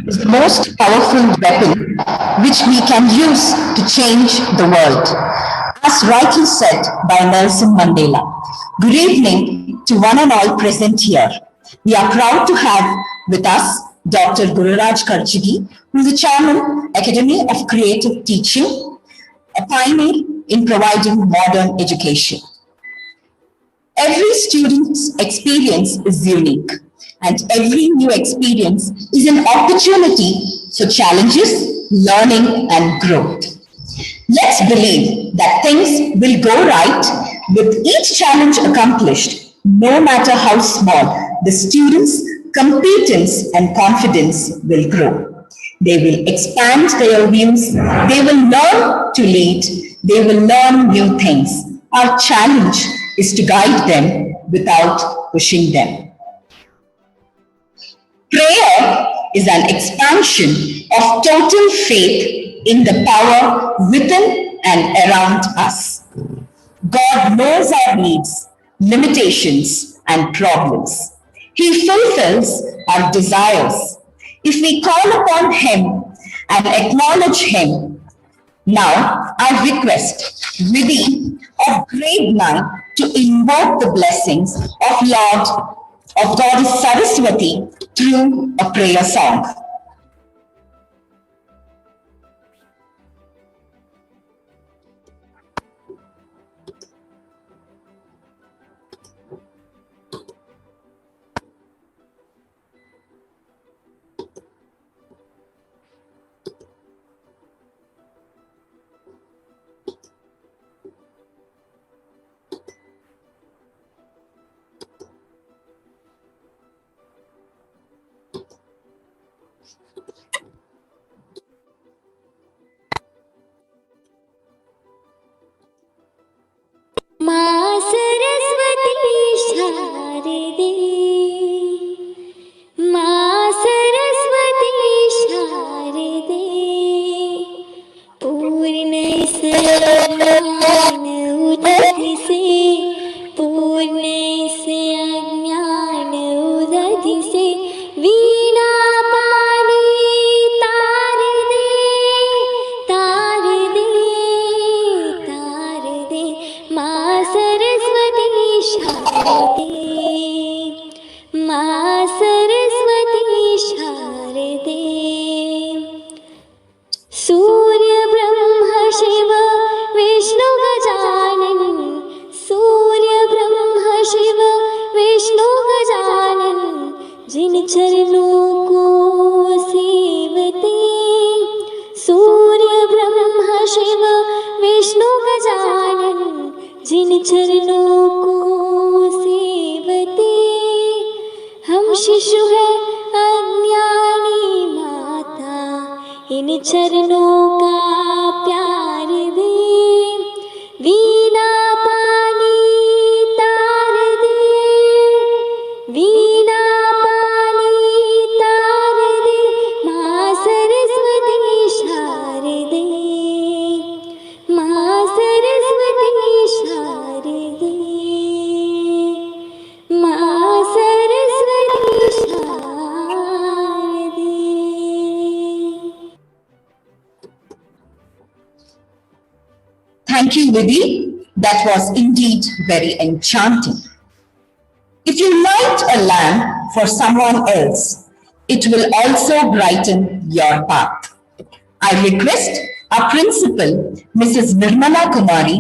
Is the most powerful weapon which we can use to change the world. As rightly said by Nelson Mandela. Good evening to one and all present here. We are proud to have with us Dr. Gururaj Karchigi, who is the Chairman, Academy of Creative Teaching, a pioneer in providing modern education. Every student's experience is unique, and every new experience is an opportunity for challenges, learning, and growth. Let's believe that things will go right with each challenge accomplished, no matter how small. The students' competence and confidence will grow. They will expand their views, they will learn to lead, they will learn new things. Our challenge is to guide them without pushing them. Prayer is an expansion of total faith in the power within and around us. God knows our needs, limitations, and problems. He fulfills our desires. If we call upon Him and acknowledge Him, now I request Vidhi of grade 9 to invoke the blessings of Goddess Saraswati through a prayer song. माँ सरस्वती शारदे, माँ सरस्वती शारदे, पूर्ण ज्ञान उदधि से, पूर्ण अज्ञान उदधि से, वीणा पानी तार दे, तार दे, तार दे, माँ सरस्वती शारदे, माँ सरस्वती शारदे। सूर्य ब्रह्म शिव विष्णु गजानन, सूर्य ब्रह्म शिव विष्णु गजानन, जिन चरणों को सेवते, सूर्य ब्रह्म शिव विष्णु गजानन, जिन चरणों को सेवते। हम शिशु है अज्ञानी माता, इन चरणों का प्यार दे, वीणा पानी तार दे, वीणा पानी तार दे, माँ सरस्वती शारदे, माँ सरस्वती शारदे, माँ सरस्वती शारदे। Thank you, Vidhi. That was indeed very enchanting. If you light a lamp for someone else, it will also brighten your path. I request our principal, Mrs. Nirmala Kumari,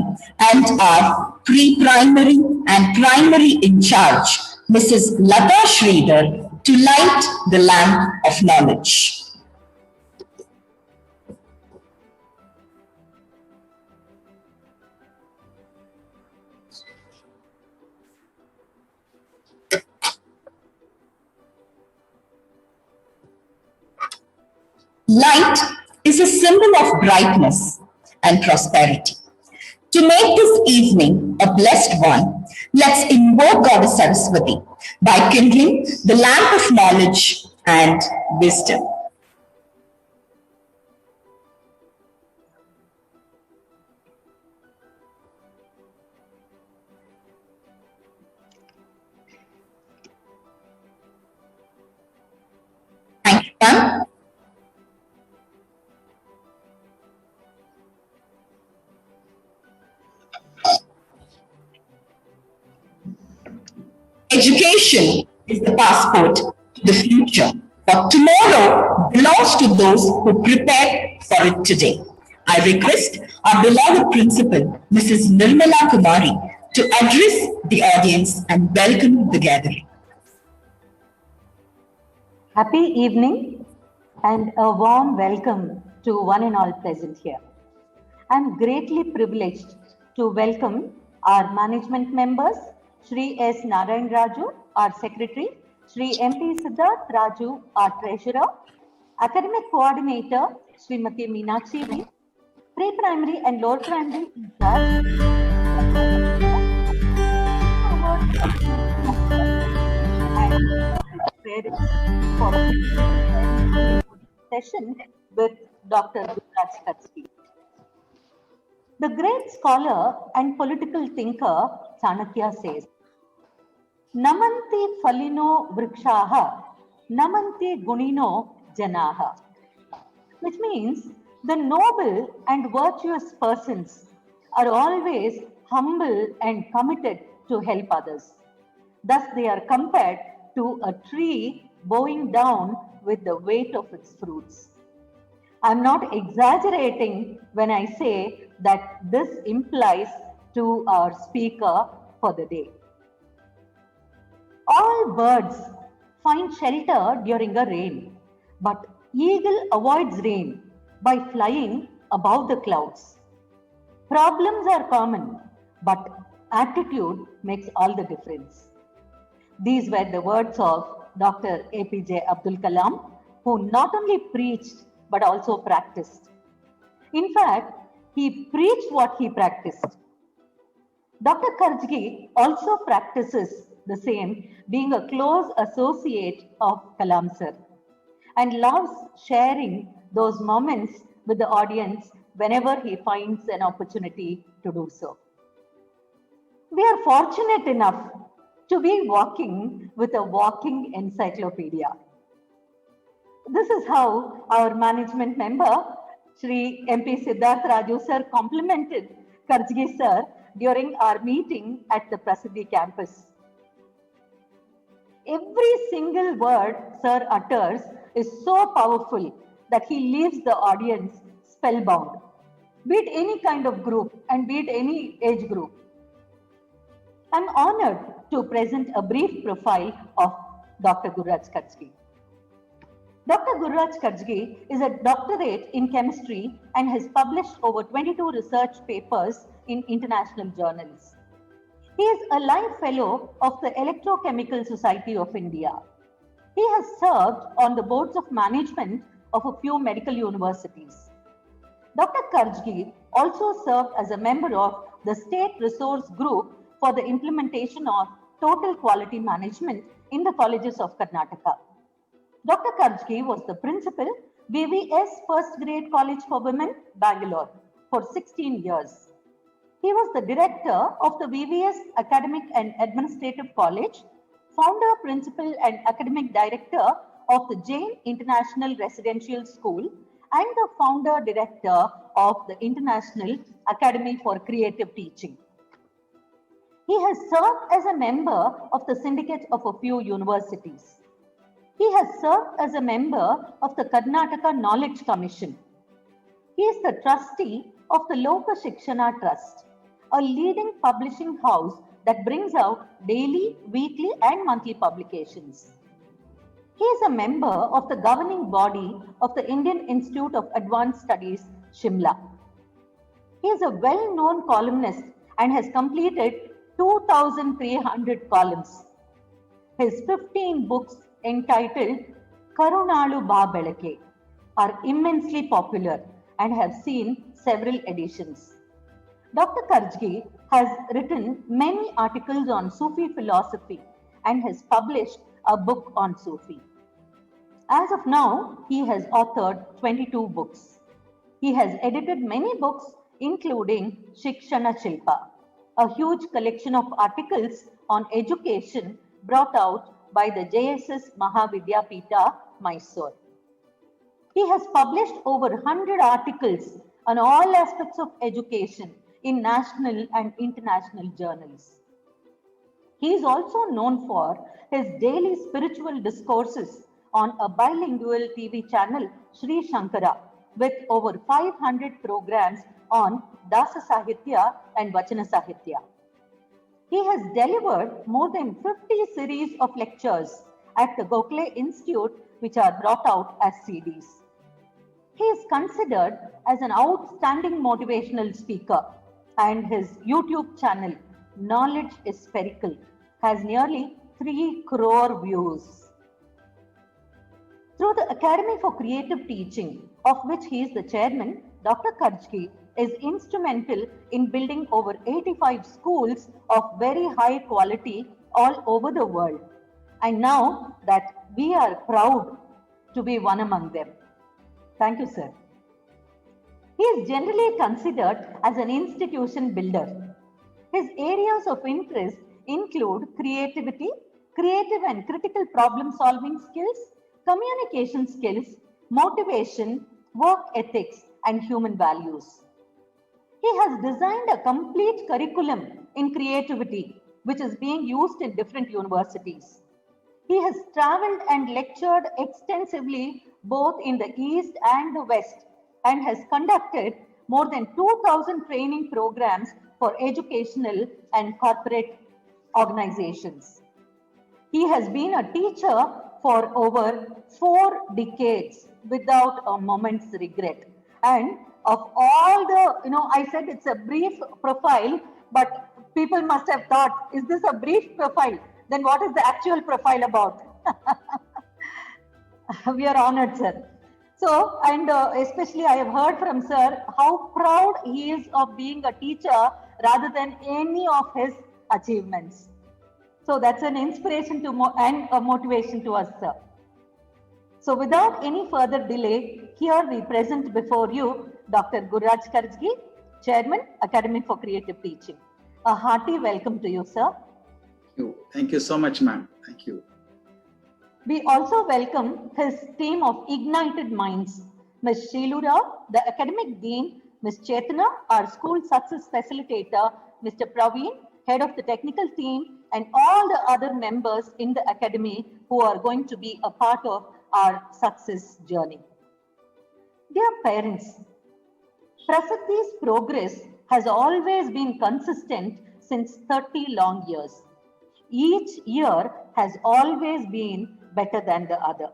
and our pre-primary and primary in charge, Mrs. Lata Sridhar, to light the lamp of knowledge. Light is a symbol of brightness and prosperity. To make this evening a blessed one, let's invoke Goddess Saraswati by kindling the lamp of knowledge and wisdom. Thank you, ma'am. Education is the passport to the future, but tomorrow belongs to those who prepare for it today. I request our beloved principal, Mrs. Nirmala Kumari, to address the audience and welcome the gathering. Happy evening and a warm welcome to one and all present here. I'm greatly privileged to welcome our management members, Shri S. Narayan Raju, our secretary, Shri M.P. Siddharth Raju, our treasurer, academic coordinator, Srimati Meenakshi V, pre-primary and lower primary in charge, for session with Dr. Gujaraj Katsky. The great scholar and political thinker Chanakya says, Namanti falino vrikshaha, namanti gunino janaha, which means the noble and virtuous persons are always humble and committed to help others. Thus, they are compared to a tree bowing down with the weight of its fruits. I'm not exaggerating when I say that this implies to our speaker for the day. All birds find shelter during a rain, but eagle avoids rain by flying above the clouds. Problems are common, but attitude makes all the difference. These were the words of Dr. APJ Abdul Kalam, who not only preached but also practiced. In fact, he preached what he practiced. Dr. Karjgi also practices the same, being a close associate of Kalam sir, and loves sharing those moments with the audience whenever he finds an opportunity to do so. We are fortunate enough to be walking with a walking encyclopedia. This is how our management member, Shri MP Siddharth Raju sir, complimented Karjgi sir during our meeting at the Prasiddhi campus. Every single word sir utters is so powerful that he leaves the audience spellbound, be it any kind of group and be it any age group. I'm honored to present a brief profile of Dr. Gururaj Katsky. Dr. Gururaj Katsky is a doctorate in chemistry and has published over 22 research papers in international journals. He is a life fellow of the Electrochemical Society of India. He has served on the boards of management of a few medical universities. Dr. Karjgi also served as a member of the State Resource Group for the implementation of total quality management in the colleges of Karnataka. Dr. Karjgi was the principal, VVS First Grade College for Women, Bangalore, for 16 years. He was the director of the VVS Academic and Administrative College, founder, principal, and academic director of the Jain International Residential School, and the founder director of the International Academy for Creative Teaching. He has served as a member of the syndicate of a few universities. He has served as a member of the Karnataka Knowledge Commission. He is the trustee of the Loka Shikshana Trust, a leading publishing house that brings out daily, weekly, and monthly publications. He is a member of the governing body of the Indian Institute of Advanced Studies, Shimla. He is a well-known columnist and has completed 2,300 columns. His 15 books entitled Karunalu Ba Belake are immensely popular and have seen several editions. Dr. Karjgi has written many articles on Sufi philosophy and has published a book on Sufi. As of now, he has authored 22 books. He has edited many books, including Shikshana Shilpa, a huge collection of articles on education brought out by the JSS Mahavidyapita, Mysore. He has published over 100 articles on all aspects of education in national and international journals. He is also known for his daily spiritual discourses on a bilingual TV channel, Sri Shankara, with over 500 programs on Dasa Sahitya and Vachana Sahitya. He has delivered more than 50 series of lectures at the Gokhale Institute, which are brought out as CDs. He is considered as an outstanding motivational speaker, and his YouTube channel, Knowledge is Spherical, has nearly 3 crore views. Through the Academy for Creative Teaching, of which he is the chairman, Dr. Karjgi is instrumental in building over 85 schools of very high quality all over the world. And now that we are proud to be one among them. Thank you, sir. He is generally considered as an institution builder. His areas of interest include creativity, creative and critical problem solving skills, communication skills, motivation, work ethics, and human values. He has designed a complete curriculum in creativity, which is being used in different universities. He has traveled and lectured extensively both in the East and the West and has conducted more than 2,000 training programs for educational and corporate organizations. He has been a teacher for over 4 decades without a moment's regret. And of all the, I said it's a brief profile, but people must have thought, is this a brief profile? Then what is the actual profile about? We are honored, sir. So, and especially I have heard from sir how proud he is of being a teacher rather than any of his achievements. So that's an inspiration to and a motivation to us, sir. So without any further delay, here we present before you Dr. Gururaj Karjgi, Chairman, Academy for Creative Teaching. A hearty welcome to you, sir. Thank you so much, ma'am. Thank you. We also welcome his team of ignited minds, Ms. Sheelu Rao, the Academic Dean, Ms. Chetana, our School Success Facilitator, Mr. Praveen, Head of the Technical Team, and all the other members in the Academy who are going to be a part of our success journey. Dear parents, Prasiddhi's progress has always been consistent since 30 long years. Each year has always been better than the other.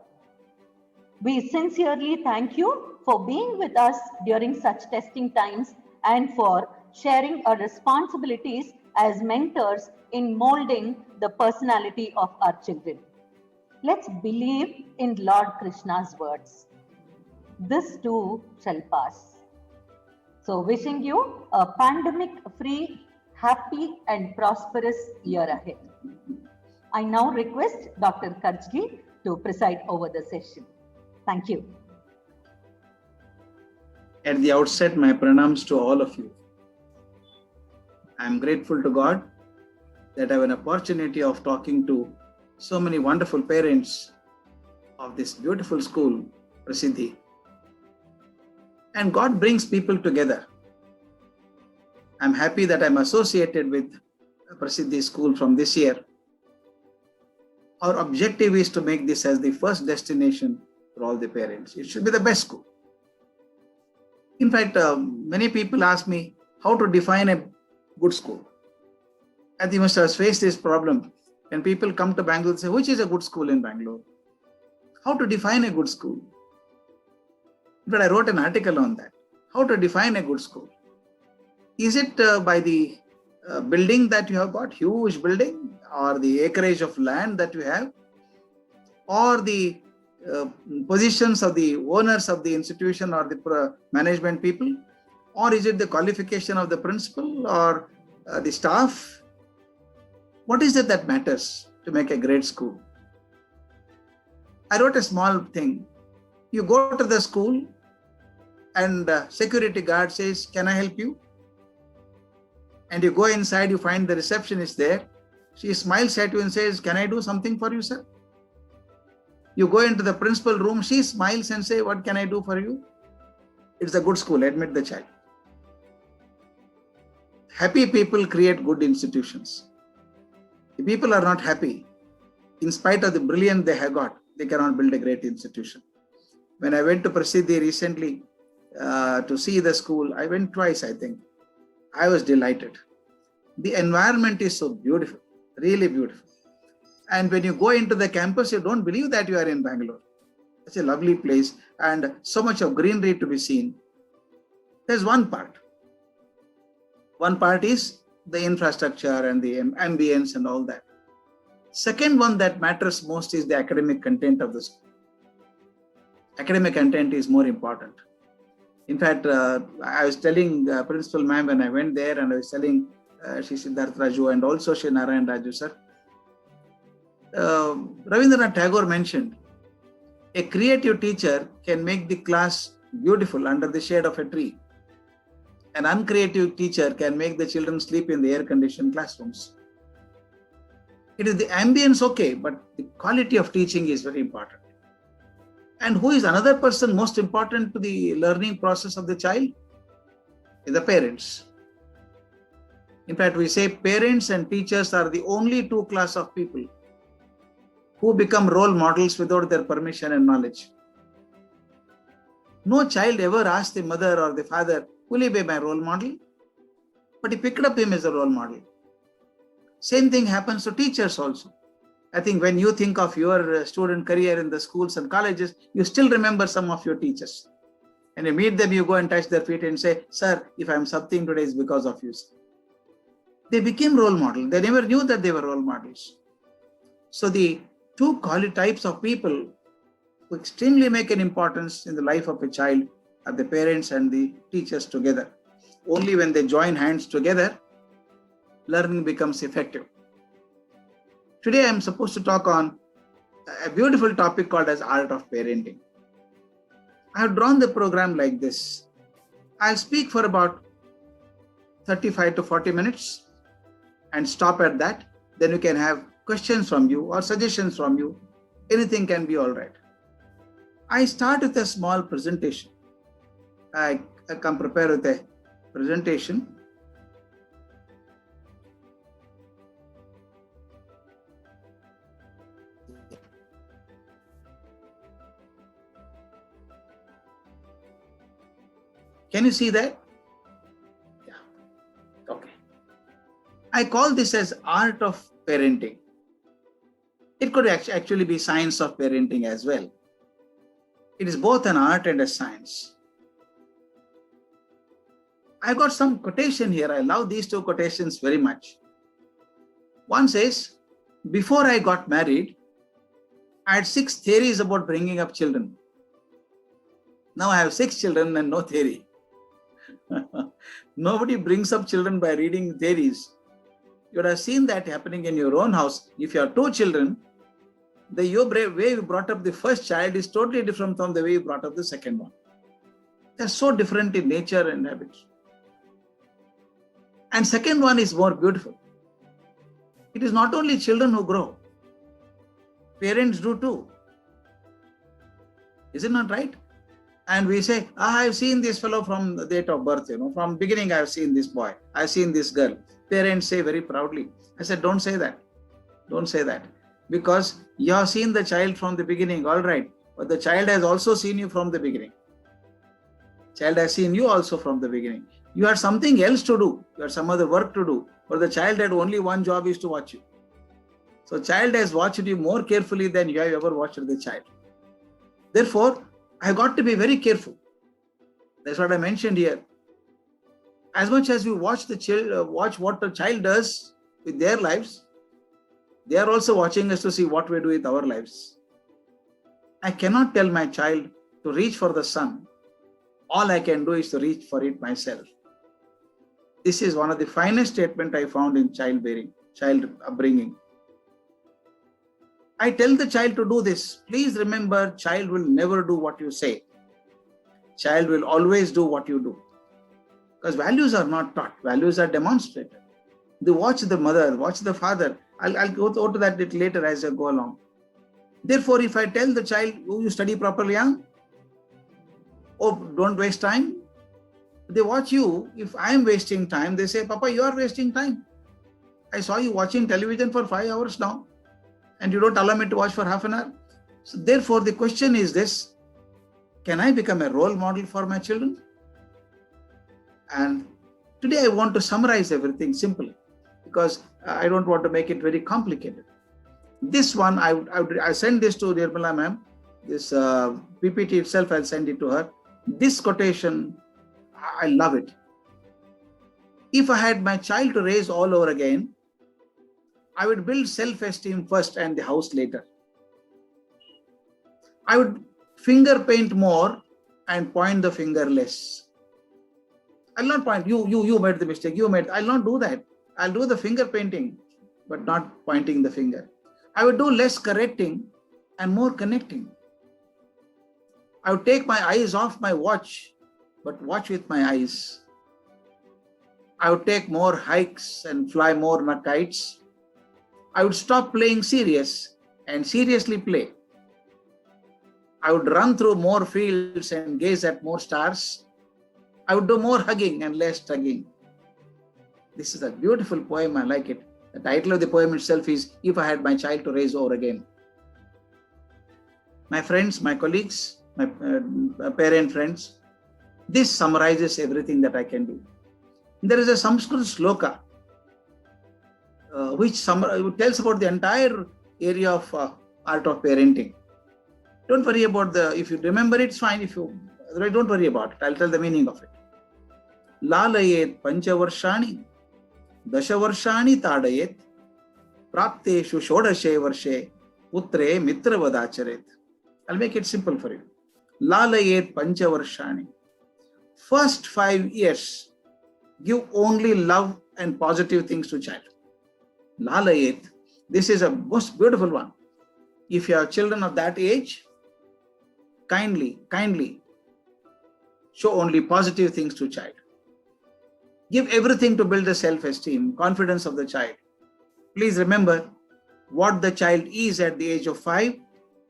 We sincerely thank you for being with us during such testing times and for sharing our responsibilities as mentors in molding the personality of our children. Let's believe in Lord Krishna's words. This too shall pass. So wishing you a pandemic-free, happy and prosperous year ahead. I now request Dr. Karjgi to preside over the session. Thank you. At the outset, my pranams to all of you. I am grateful to God that I have an opportunity of talking to so many wonderful parents of this beautiful school, Prasiddhi. And God brings people together. I'm happy that I'm associated with Prasiddhi School from this year. Our objective is to make this as the first destination for all the parents. It should be the best school. In fact, many people ask me how to define a good school. I think you must have faced this problem. When people come to Bangalore, they say, which is a good school in Bangalore? How to define a good school? In fact, I wrote an article on that. How to define a good school? Is it by the building that you have got, huge building, or the acreage of land that you have, or the positions of the owners of the institution or the management people, Or is it the qualification of the principal or the staff? What is it that matters to make a great school? I wrote a small thing. You go to the school and security guard says, "Can I help you?" And you go inside, you find the receptionist there. She smiles at you and says, "Can I do something for you, sir?" You go into the principal room, she smiles and says, "What can I do for you?" It's a good school, admit the child. Happy people create good institutions. If people are not happy, in spite of the brilliance they have got, they cannot build a great institution. When I went to Prasiddhi recently to see the school, I went twice, I think. I was delighted. The environment is so beautiful, really beautiful. And when you go into the campus, you don't believe that you are in Bangalore. It's a lovely place and so much of greenery to be seen. There's one part. One part is the infrastructure and the ambience and all that. Second one that matters most is the academic content of the school. Academic content is more important. In fact, I was telling Principal Ma'am when I went there, and I was telling Shri Siddharth Raju and also Shri Narayan Raju sir. Rabindranath Tagore mentioned, a creative teacher can make the class beautiful under the shade of a tree. An uncreative teacher can make the children sleep in the air-conditioned classrooms. It is the ambience, okay, but the quality of teaching is very important. And who is another person most important to the learning process of the child? Is the parents. In fact, we say parents and teachers are the only two class of people who become role models without their permission and knowledge. No child ever asked the mother or the father, "Will he be my role model?" But he picked up him as a role model. Same thing happens to teachers also. I think when you think of your student career in the schools and colleges, you still remember some of your teachers. And you meet them, you go and touch their feet and say, "Sir, if I'm something today, it's because of you." They became role models. They never knew that they were role models. So the two types of people who extremely make an importance in the life of a child are the parents and the teachers together. Only when they join hands together, learning becomes effective. Today, I'm supposed to talk on a beautiful topic called as art of parenting. I have drawn the program like this. I'll speak for about 35 to 40 minutes and stop at that. Then you can have questions from you or suggestions from you. Anything can be all right. I start with a small presentation. I come prepared with a presentation. Can you see that? Yeah. Okay. I call this as art of parenting. It could actually be science of parenting as well. It is both an art and a science. I got some quotation here. I love these two quotations very much. One says, "Before I got married, I had 6 theories about bringing up children. Now I have 6 children and no theory." Nobody brings up children by reading theories. You would have seen that happening in your own house. If you have 2 children, the way you brought up the first child is totally different from the way you brought up the second one. They're so different in nature and habits. And second one is more beautiful. It is not only children who grow. Parents do too. Is it not right? And we say, "I've seen this fellow from the date of birth, from beginning I've seen this boy, I've seen this girl." Parents say very proudly. I said, don't say that. Don't say that. Because you have seen the child from the beginning, all right. But the child has also seen you from the beginning. Child has seen you also from the beginning. You had something else to do. You had some other work to do. But the child had only one job, is to watch you. So child has watched you more carefully than you have ever watched the child. Therefore, I got to be very careful. That's what I mentioned here. As much as we watch what the child does with their lives, they are also watching us to see what we do with our lives. I cannot tell my child to reach for the sun All I can do is to reach for it myself. This is one of the finest statements I found in child upbringing. I tell the child to do this. Please remember, child will never do what you say. Child will always do what you do. Because values are not taught, values are demonstrated. They watch the mother, watch the father. I'll go to that bit later as I go along. Therefore, if I tell the child, oh, you study properly, huh? Oh, don't waste time. They watch you. If I am wasting time, they say, Papa, you are wasting time. I saw you watching television for 5 hours now, and you don't allow me to watch for half an hour. So therefore, the question is this: can I become a role model for my children? And today I want to summarize everything simply, because I don't want to make it very complicated. This one, I send this to Nirmala ma'am. This PPT itself, I'll send it to her. This quotation, I love it. If I had my child to raise all over again, I would build self-esteem first and the house later. I would finger paint more and point the finger less. I'll not point, you made the mistake, I'll not do that. I'll do the finger painting, but not pointing the finger. I would do less correcting and more connecting. I would take my eyes off my watch, but watch with my eyes. I would take more hikes and fly more kites. I would stop playing serious and seriously play. I would run through more fields and gaze at more stars. I would do more hugging and less tugging. This is a beautiful poem. I like it. The title of the poem itself is If I Had My Child to Raise Over Again. My friends, my colleagues, my parent friends, this summarizes everything that I can do. There is a Sanskrit sloka which tells about the entire area of art of parenting. Don't worry about if you remember it's fine. If you don't worry about it, I'll tell the meaning of it. Lalayet panchavarshani dashavarshani tadayet prapteshu shodashe varshe putre mitravadacharet. I'll make it simple for you. Lalayet panchavarshani. First 5 years, give only love and positive things to child. Lalayet. This is a most beautiful one. If you have children of that age, kindly show only positive things to child. Give everything to build the self-esteem, confidence of the child. Please remember, what the child is at the age of 5,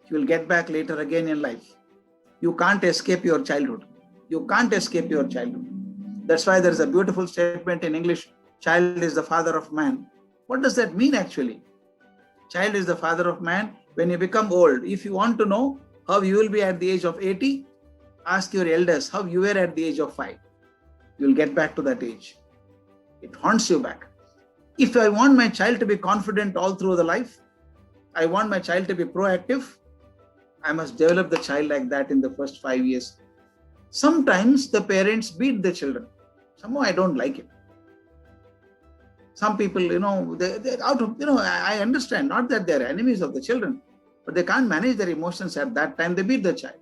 he will get back later again in life. You can't escape your childhood. You can't escape your childhood. That's why there is a beautiful statement in English, child is the father of man. What does that mean actually? Child is the father of man. When you become old, if you want to know how you will be at the age of 80, ask your elders how you were at the age of 5. You will get back to that age. It haunts you back. If I want my child to be confident all through the life, I want my child to be proactive, I must develop the child like that in the first 5 years. Sometimes the parents beat the children. Somehow I don't like it. Some people, they're out of, I understand, not that they're enemies of the children, but they can't manage their emotions at that time, they beat the child.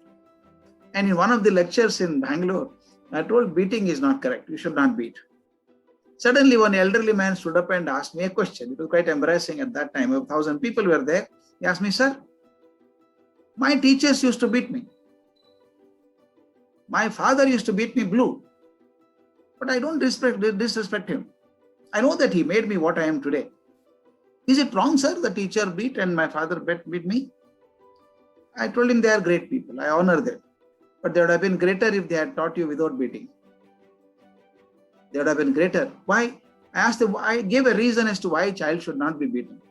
And in one of the lectures in Bangalore, I told beating is not correct, you should not beat. Suddenly one elderly man stood up and asked me a question. It was quite embarrassing at that time. 1,000 people were there. He asked me, sir, my teachers used to beat me. My father used to beat me blue. But I don't disrespect him. I know that he made me what I am today. Is it wrong, sir, the teacher beat and my father beat me? I told him they are great people. I honor them. But they would have been greater if they had taught you without beating. They would have been greater. Why? I gave a reason as to why a child should not be beaten.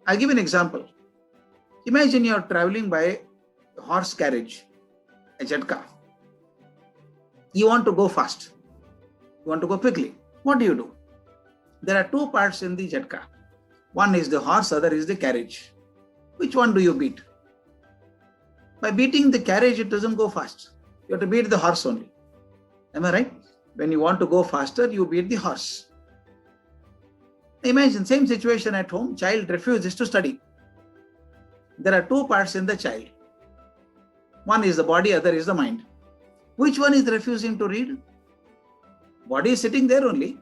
I'll give an example. Imagine you are traveling by horse carriage, a jhatka. You want to go fast. You want to go quickly. What do? There are 2 parts in the jhatka. One is the horse, other is the carriage. Which one do you beat? By beating the carriage, it doesn't go fast. You have to beat the horse only. Am I right? When you want to go faster, you beat the horse. Imagine, same situation at home, child refuses to study. There are 2 parts in the child. One is the body, other is the mind. Which one is refusing to read? Body is sitting there only.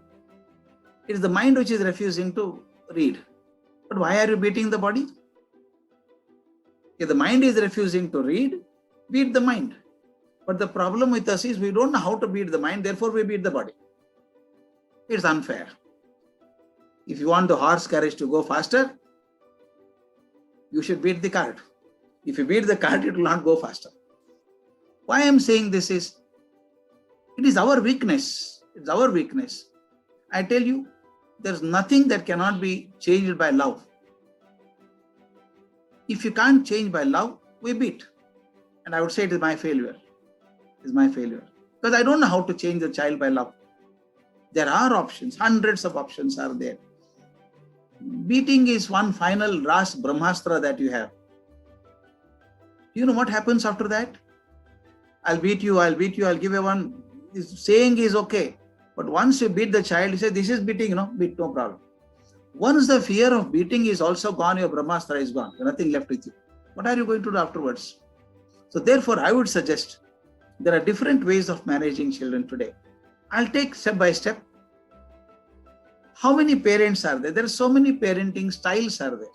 It is the mind which is refusing to read. But why are you beating the body? If the mind is refusing to read, beat the mind. But the problem with us is we don't know how to beat the mind, therefore we beat the body. It's unfair. If you want the horse carriage to go faster, you should beat the cart. If you beat the cart, it will not go faster. Why I am saying this is, it is our weakness. It's our weakness. I tell you, there's nothing that cannot be changed by love. If you can't change by love, we beat. And I would say it is my failure. It is my failure. Because I don't know how to change the child by love. There are options, hundreds of options are there. Beating is one final Ras Brahmastra that you have. Do you know what happens after that? I'll beat you, I'll give you one. Saying is okay. But once you beat the child, you say, this is beating, beat, no problem. Once the fear of beating is also gone, your Brahmastra is gone. There's nothing left with you. What are you going to do afterwards? So therefore, I would suggest there are different ways of managing children today. I'll take step by step. How many parents are there? There are so many parenting styles are there.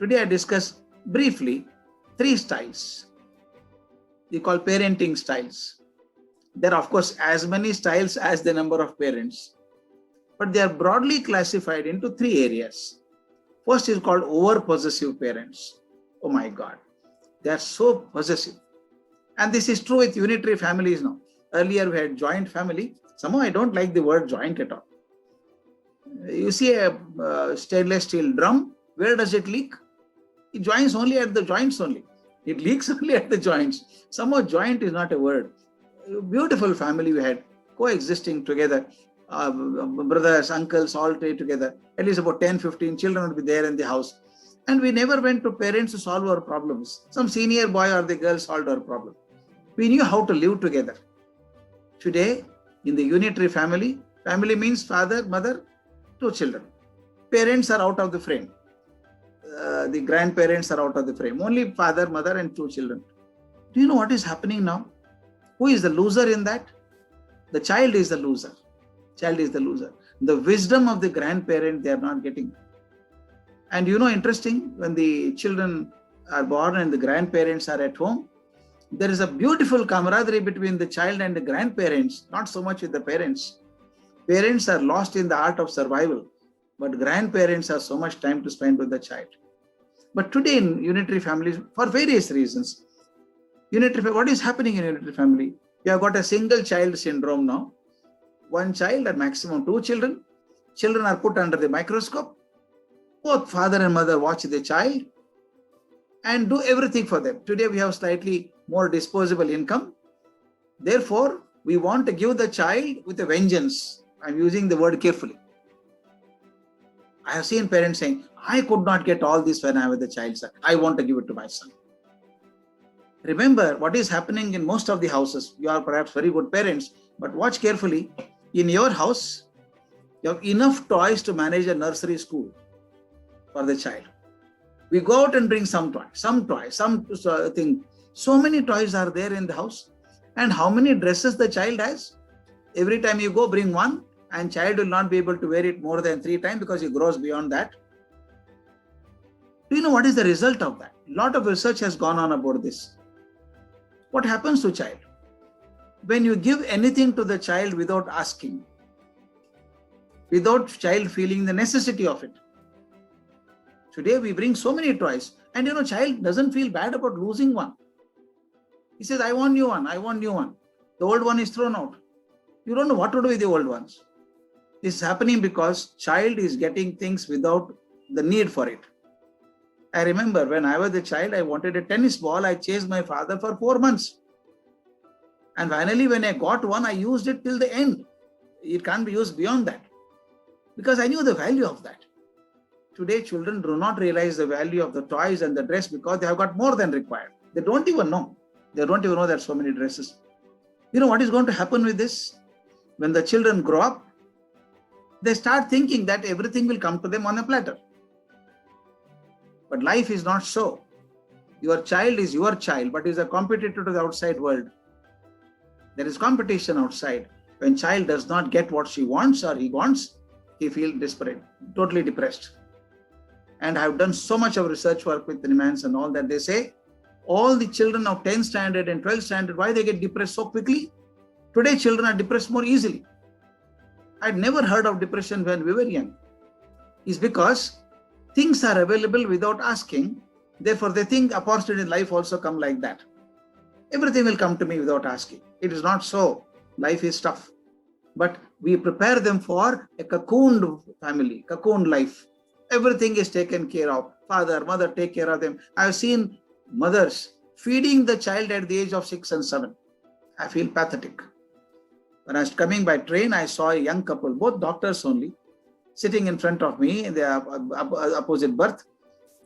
Today I discuss briefly 3 styles. We call parenting styles. There are of course as many styles as the number of parents. But they are broadly classified into 3 areas. First is called over-possessive parents. Oh my God, they are so possessive. And this is true with unitary families now. Earlier we had joint family. Somehow I don't like the word joint at all. You see a stainless steel drum, where does it leak? It joins only at the joints only. It leaks only at the joints. Somehow joint is not a word. Beautiful family we had, coexisting together. Brothers, uncles, all together. At least about 10, 15 children would be there in the house. And we never went to parents to solve our problems. Some senior boy or the girl solved our problem. We knew how to live together. Today, in the unitary family, family means father, mother, 2 children. Parents are out of the frame. The grandparents are out of the frame. Only father, mother and 2 children. Do you know what is happening now? Who is the loser in that? The child is the loser. Child is the loser. The wisdom of the grandparent they are not getting. And interesting, when the children are born and the grandparents are at home, there is a beautiful camaraderie between the child and the grandparents, not so much with the parents. Parents are lost in the art of survival, but grandparents have so much time to spend with the child. But today in unitary families, for various reasons, what is happening in unitary family? You have got a single child syndrome now. 1 child or maximum 2 children. Children are put under the microscope. Both father and mother watch the child and do everything for them. Today we have slightly more disposable income. Therefore, we want to give the child with a vengeance. I'm using the word carefully. I have seen parents saying, I could not get all this when I was a child, sir. I want to give it to my son. Remember what is happening in most of the houses. You are perhaps very good parents, but watch carefully. In your house, you have enough toys to manage a nursery school for the child. We go out and bring some thing. So many toys are there in the house. And how many dresses the child has? Every time you go, bring one, and child will not be able to wear it more than 3 times because he grows beyond that. Do you know what is the result of that? A lot of research has gone on about this. What happens to child? When you give anything to the child without asking, without child feeling the necessity of it. Today we bring so many toys, and child doesn't feel bad about losing one. He says, I want new one, I want new one. The old one is thrown out. You don't know what to do with the old ones. This is happening because child is getting things without the need for it. I remember when I was a child, I wanted a tennis ball. I chased my father for 4 months. And finally, when I got one, I used it till the end. It can't be used beyond that. Because I knew the value of that. Today, children do not realize the value of the toys and the dress because they have got more than required. They don't even know. They don't even know there are so many dresses. You know what is going to happen with this? When the children grow up, they start thinking that everything will come to them on a platter. But life is not so. Your child is your child, but is a competitor to the outside world. There is competition outside. When child does not get what she wants or he wants, he feels desperate, totally depressed. And I've done so much of research work with Nimans and all that. They say all the children of 10th standard and 12th standard, why they get depressed so quickly? Today children are depressed more easily. I'd never heard of depression when we were young. It's because things are available without asking. Therefore, they think opportunity in life also come like that. Everything will come to me without asking. It is not so. Life is tough. But we prepare them for a cocooned family, cocooned life. Everything is taken care of. Father, mother take care of them. I have seen mothers feeding the child at the age of 6 and 7. I feel pathetic. When I was coming by train, I saw a young couple, both doctors only, sitting in front of me in the opposite berth.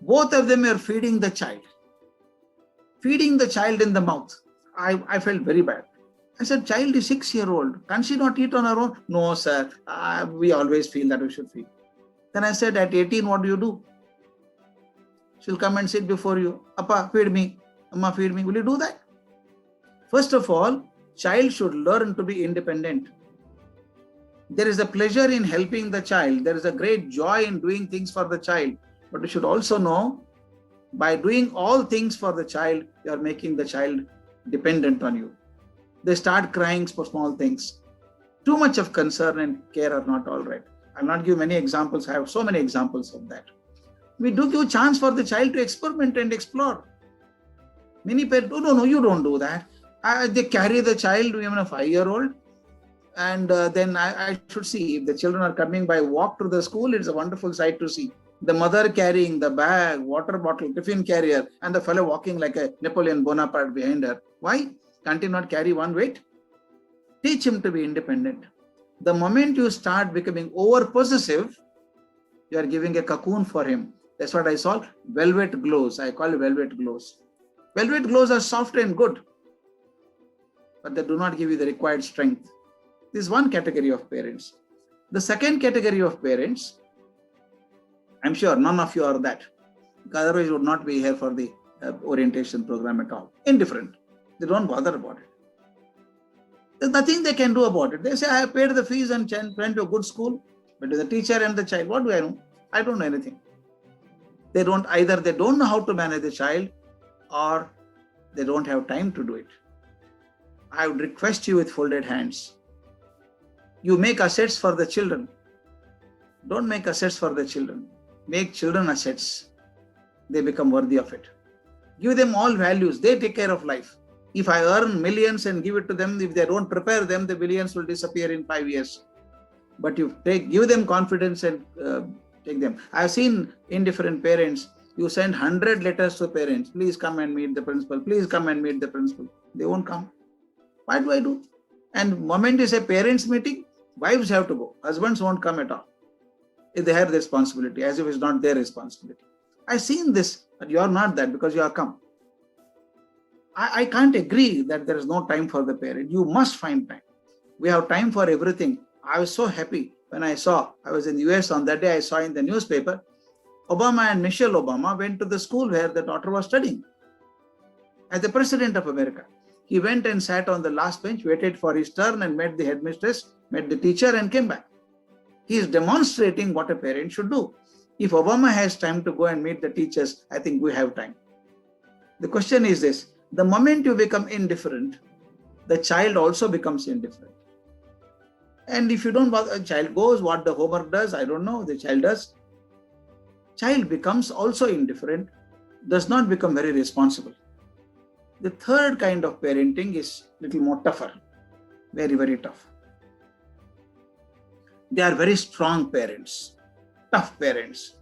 Both of them were feeding the child. Feeding the child in the mouth. I felt very bad. I said, child is 6-year-old. Can she not eat on her own? No, sir. We always feel that we should feed. Then I said, at 18, what do you do? She'll come and sit before you. Appa, feed me. Amma, feed me. Will you do that? First of all, child should learn to be independent. There is a pleasure in helping the child. There is a great joy in doing things for the child. But you should also know, by doing all things for the child, you are making the child dependent on you. They start crying for small things. Too much of concern and care are not all right. I'll not give many examples. I have so many examples of that. We do give a chance for the child to experiment and explore. Many parents, no, you don't do that. They carry the child, even a 5-year-old, and then I should see if the children are coming by walk to the school. It's a wonderful sight to see. The mother carrying the bag, water bottle, tiffin carrier, and the fellow walking like a Napoleon Bonaparte behind her. Why? Can't he not carry one weight? Teach him to be independent. The moment you start becoming over-possessive, you are giving a cocoon for him. That's what I saw. Velvet glows. I call it velvet glows. Velvet glows are soft and good, but they do not give you the required strength. This is one category of parents. The second category of parents, I'm sure none of you are that. Otherwise, you would not be here for the orientation program at all. Indifferent. They don't bother about it. There's nothing they can do about it. They say, I have paid the fees and went to a good school, but the teacher and the child, what do I know? I don't know anything. They don't know how to manage the child, or they don't have time to do it. I would request you with folded hands. You make assets for the children. Don't make assets for the children. Make children assets. They become worthy of it. Give them all values. They take care of life. If I earn millions and give it to them, if they don't prepare them, the billions will disappear in 5 years. But you give them confidence and take them. I've seen indifferent parents. You send 100 letters to parents. Please come and meet the principal. Please come and meet the principal. They won't come. Why do I do? And the moment is a parents' meeting, wives have to go. Husbands won't come at all. If they have the responsibility, as if it's not their responsibility. I've seen this, but you are not that because you are come. I can't agree that there is no time for the parent. You must find time. We have time for everything. I was so happy when I was in the US on that day, I saw in the newspaper, Obama and Michelle Obama went to the school where the daughter was studying. As the President of America, he went and sat on the last bench, waited for his turn and met the headmistress, met the teacher and came back. He is demonstrating what a parent should do. If Obama has time to go and meet the teachers, I think we have time. The question is this, the moment you become indifferent, the child also becomes indifferent. And if you don't bother, a child goes, what the homework does, I don't know, the child does. Child becomes also indifferent, does not become very responsible. The third kind of parenting is a little more tougher, very, very tough. They are very strong parents, tough parents.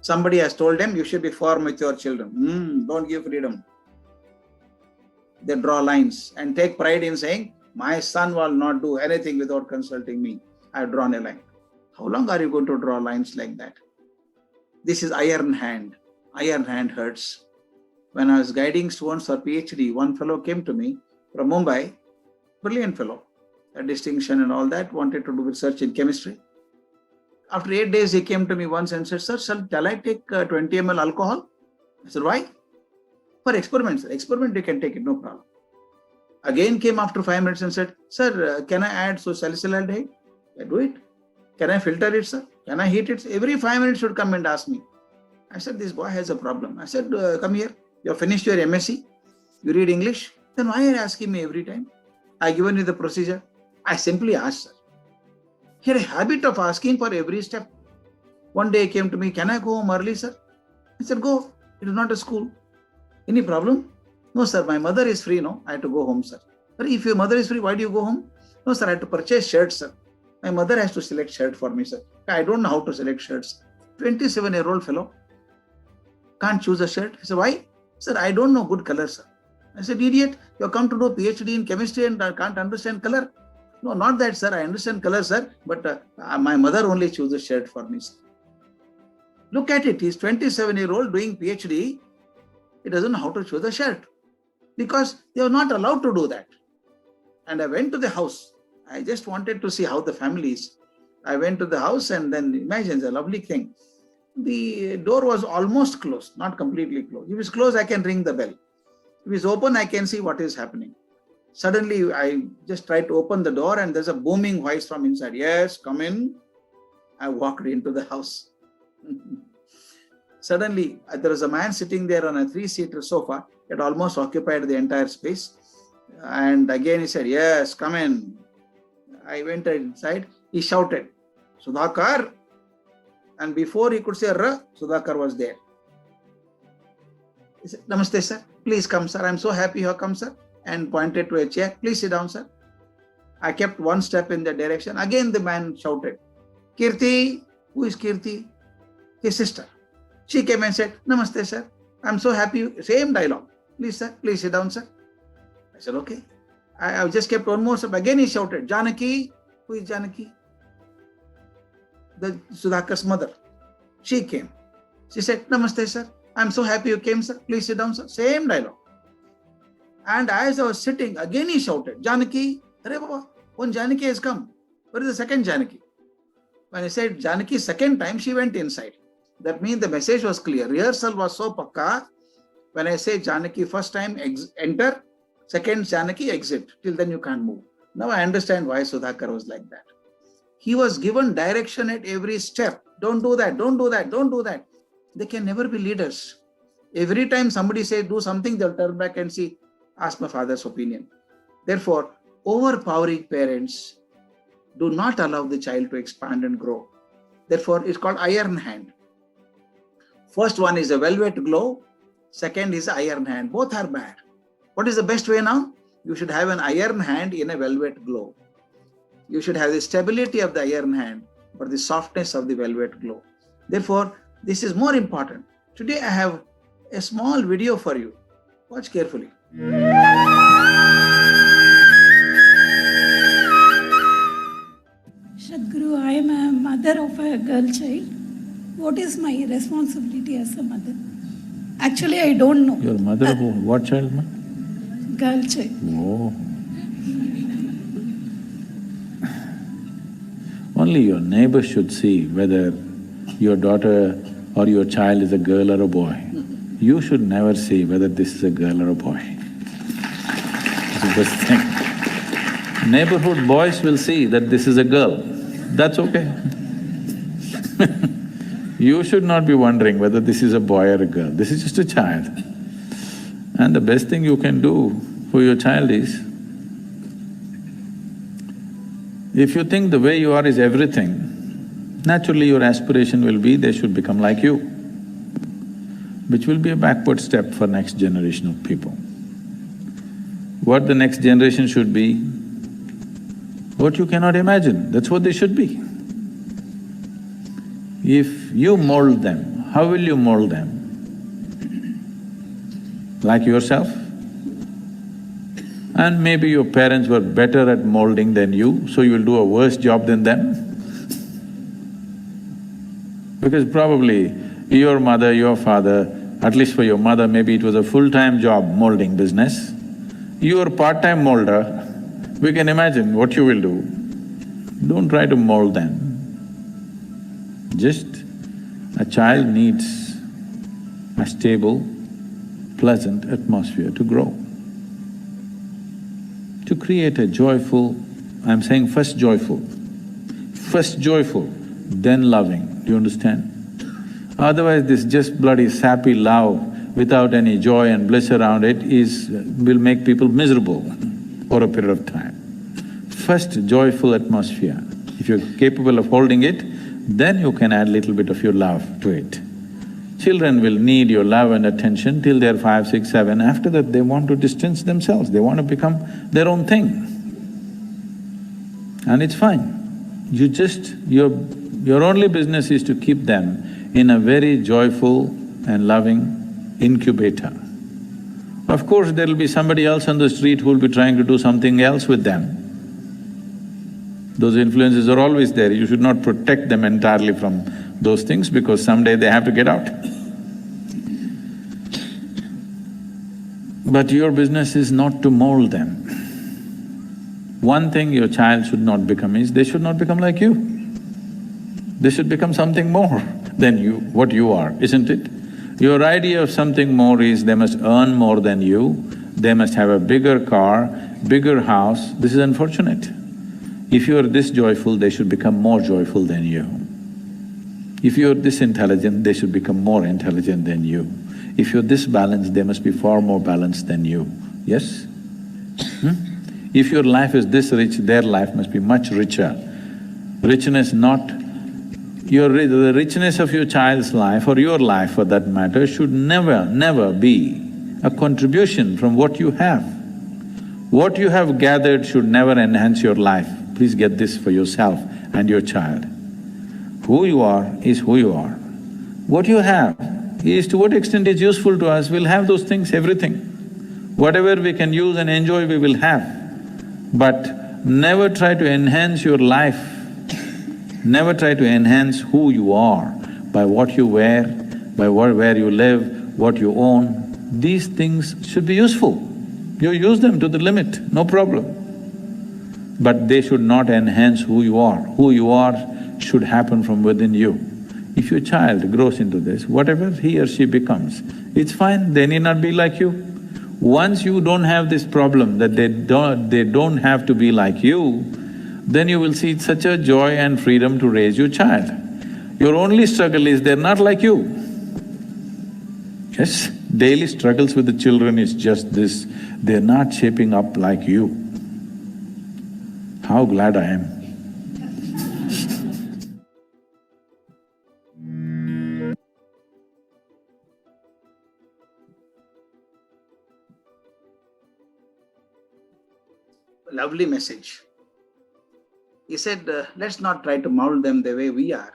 Somebody has told them, you should be firm with your children. Don't give freedom. They draw lines and take pride in saying, my son will not do anything without consulting me. I have drawn a line. How long are you going to draw lines like that? This is iron hand. Iron hand hurts. When I was guiding students for PhD, one fellow came to me from Mumbai, brilliant fellow, a distinction and all that, wanted to do research in chemistry. After 8 days, he came to me once and said, sir, shall I take 20 ml alcohol? I said, why? For experiments. Experiment, you can take it, no problem. Again came after 5 minutes and said, sir, can I add salicylaldehyde? I do it. Can I filter it, sir? Can I heat it? Every 5 minutes should come and ask me. I said, this boy has a problem. I said, come here. You have finished your MSc. You read English. Then why are you asking me every time? I given you the procedure. I simply asked, sir. He had a habit of asking for every step. One day he came to me, can I go home early, sir? I said, go. It is not a school. Any problem? No, sir. My mother is free, no? I have to go home, sir. Sir, if your mother is free, why do you go home? No, sir. I have to purchase shirts, sir. My mother has to select shirt for me, sir. I don't know how to select shirts. 27-year-old fellow can't choose a shirt. I said, why? Sir, I don't know good color, sir. I said, idiot, you have come to do PhD in chemistry and can't understand color. No, not that, sir. I understand color, sir. But my mother only chooses shirt for me, sir. Look at it. He's 27-year-old doing PhD. He doesn't know how to choose a shirt because they are not allowed to do that. And I went to the house. I just wanted to see how the family is. I went to the house and then imagine the lovely thing. The door was almost closed, not completely closed. If it's closed, I can ring the bell. If it's open, I can see what is happening. Suddenly, I just tried to open the door and there's a booming voice from inside. Yes, come in. I walked into the house. Suddenly, there was a man sitting there on a 3-seater sofa. It almost occupied the entire space. And again, he said, yes, come in. I went inside. He shouted, Sudhakar. And before he could say R, Sudhakar was there. He said, Namaste, sir. Please come, sir. I'm so happy you have come, sir. And pointed to a chair. Please sit down, sir. I kept one step in that direction. Again, the man shouted, Kirti. Who is Kirti? His sister. She came and said, Namaste, sir. I'm so happy. Same dialogue. Please, sir. Please sit down, sir. I said, okay. I just kept one more step. Again, he shouted, Janaki. Who is Janaki? The Sudhakar's mother. She came. She said, Namaste, sir. I'm so happy you came, sir. Please sit down, sir. Same dialogue. And as I was sitting, again he shouted, Janaki. Hare Baba, one Janaki has come. Where is the second Janaki? When I said Janaki second time, she went inside. That means the message was clear. Rehearsal was so pakka. When I say Janaki first time, enter. Second Janaki, exit. Till then you can't move. Now I understand why Sudhakar was like that. He was given direction at every step. Don't do that, don't do that, don't do that. They can never be leaders. Every time somebody says do something, they'll turn back and see, ask my father's opinion. Therefore, overpowering parents do not allow the child to expand and grow. Therefore, it's called iron hand. First one is a velvet glove. Second is iron hand. Both are bad. What is the best way now? You should have an iron hand in a velvet glove. You should have the stability of the iron hand, but the softness of the velvet glove. Therefore, this is more important. Today I have a small video for you. Watch carefully. Sadhguru, I am a mother of a girl child. What is my responsibility as a mother? Actually, I don't know. Your mother of what child, ma? Girl child. Oh. Only your neighbor should see whether your daughter or your child is a girl or a boy. You should never see whether this is a girl or a boy. It's the best thing. Neighborhood boys will see that this is a girl. That's okay. You should not be wondering whether this is a boy or a girl. This is just a child. And the best thing you can do for your child is, if you think the way you are is everything, naturally your aspiration will be they should become like you, which will be a backward step for next generation of people. What the next generation should be, what you cannot imagine, that's what they should be. If you mold them, how will you mold them? Like yourself? And maybe your parents were better at molding than you, so you will do a worse job than them. Because probably your mother, your father, at least for your mother, maybe it was a full-time job molding business. You are a part-time molder, we can imagine what you will do. Don't try to mold them. Just a child needs a stable, pleasant atmosphere to grow. create a joyful, I'm saying first joyful, then loving, do you understand? Otherwise this just bloody sappy love without any joy and bliss around it will make people miserable for a period of time. First joyful atmosphere, if you're capable of holding it, then you can add little bit of your love to it. Children will need your love and attention till they're 5, 6, 7. After that, they want to distance themselves, they want to become their own thing. And it's fine. Your only business is to keep them in a very joyful and loving incubator. Of course, there'll be somebody else on the street who'll be trying to do something else with them. Those influences are always there, you should not protect them entirely from those things because someday they have to get out. But your business is not to mold them. One thing your child should not become is, they should not become like you. They should become something more than what you are, isn't it? Your idea of something more is they must earn more than you, they must have a bigger car, bigger house. This is unfortunate. If you are this joyful, they should become more joyful than you. If you're this intelligent, they should become more intelligent than you. If you're this balanced, they must be far more balanced than you, yes? If your life is this rich, their life must be much richer. Richness not… the richness of your child's life or your life for that matter should never be a contribution from what you have. What you have gathered should never enhance your life. Please get this for yourself and your child. Who you are is who you are. What you have is to what extent is useful to us, we'll have those things, everything. Whatever we can use and enjoy, we will have. But never try to enhance your life, never try to enhance who you are by what you wear, by where you live, what you own. These things should be useful. You use them to the limit, no problem. But they should not enhance who you are. Who you are should happen from within you. If your child grows into this, whatever he or she becomes, it's fine, they need not be like you. Once you don't have this problem that they don't have to be like you, then you will see it's such a joy and freedom to raise your child. Your only struggle is they're not like you. Yes, daily struggles with the children is just this, they're not shaping up like you. How glad I am. Lovely message. He said, let's not try to mold them the way we are.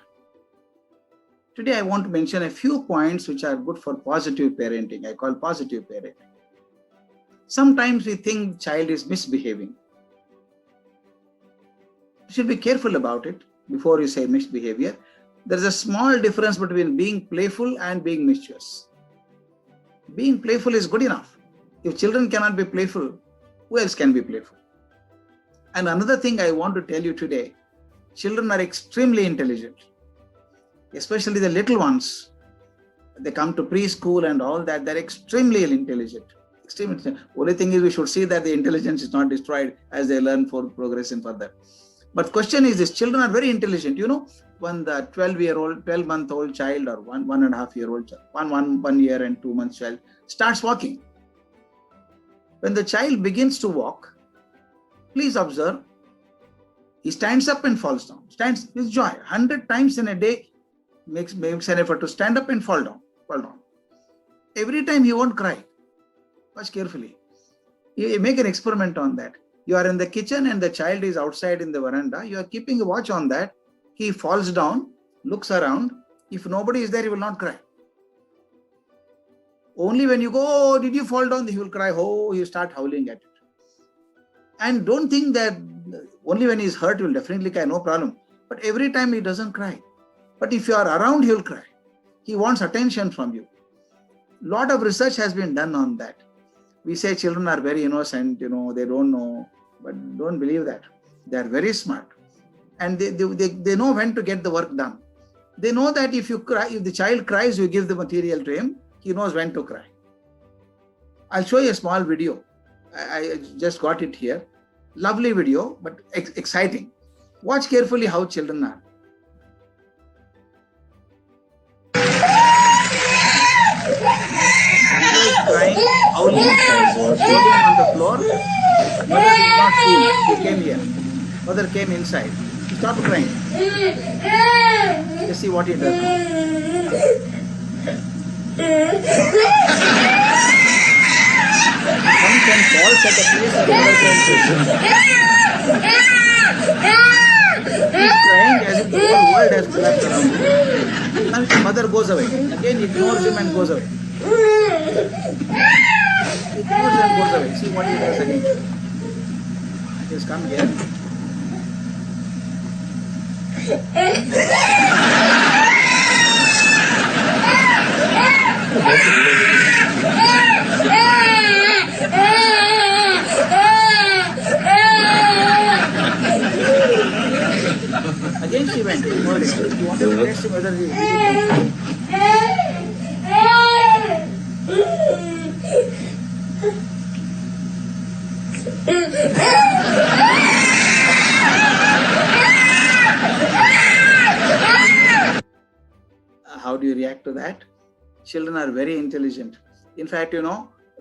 Today I want to mention a few points which are good for positive parenting. I call positive parenting. Sometimes we think child is misbehaving. You should be careful about it before you say misbehavior. There is a small difference between being playful and being mischievous. Being playful is good enough. If children cannot be playful, who else can be playful? And another thing I want to tell you today, children are extremely intelligent, especially the little ones. They come to preschool and all that, they're extremely intelligent. Extremely intelligent. Only thing is we should see that the intelligence is not destroyed as they learn for progress and further. But question is this, children are very intelligent. You know, when the 12-month-old child or 1.5-year-old child, 1 year and 2 months child starts walking. When the child begins to walk, please observe, he stands up and falls down, stands with joy. 100 times in a day makes an effort to stand up and fall down. Every time he won't cry. Watch carefully. You make an experiment on that. You are in the kitchen and the child is outside in the veranda. You are keeping a watch on that. He falls down, looks around. If nobody is there, he will not cry. Only when you go, oh, did you fall down? He will cry, oh, you start howling at it. And don't think that only when he's hurt, he will definitely cry, no problem. But every time he doesn't cry. But if you are around, he will cry. He wants attention from you. Lot of research has been done on that. We say children are very innocent, they don't know, but don't believe that. They are very smart. And they know when to get the work done. They know that if the child cries, you give the material to him, he knows when to cry. I'll show you a small video. I just got it here. Lovely video, but exciting. Watch carefully how children are. Crying, howling, rolling on the floor. Mother did not feel. He came here. Mother came inside. He stopped crying. Let's see what he does now. Some can fall at the place of mother can sit. He's crying as if the whole world has collapsed around him. Now the mother goes away. Again ignores him and goes away. Ignores and goes away. See what he does again. Just come here. Again she went. You wanted to test whether he How do you react to that? Children are very intelligent. In fact,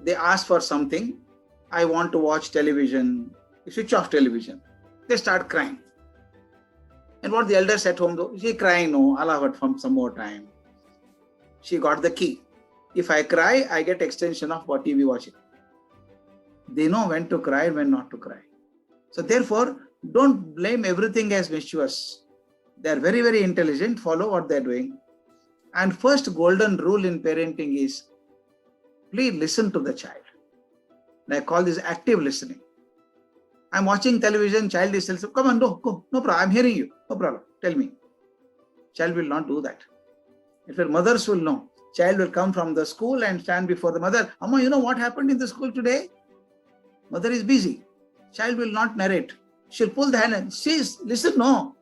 they ask for something. I want to watch television. You switch off television. They start crying. And what the elders at home do? She crying, no, I'll have it from some more time. She got the key. If I cry, I get extension of what TV watching. They know when to cry and when not to cry. So therefore, don't blame everything as mischievous. They are very, very intelligent. Follow what they are doing. And first golden rule in parenting is, please listen to the child. And I call this active listening. I'm watching television, child is telling, come on, go, no problem, I'm hearing you, no problem, tell me. Child will not do that. In fact, mothers will know. Child will come from the school and stand before the mother. Amma, you know what happened in the school today? Mother is busy. Child will not narrate. She'll pull the hand and says, listen, no.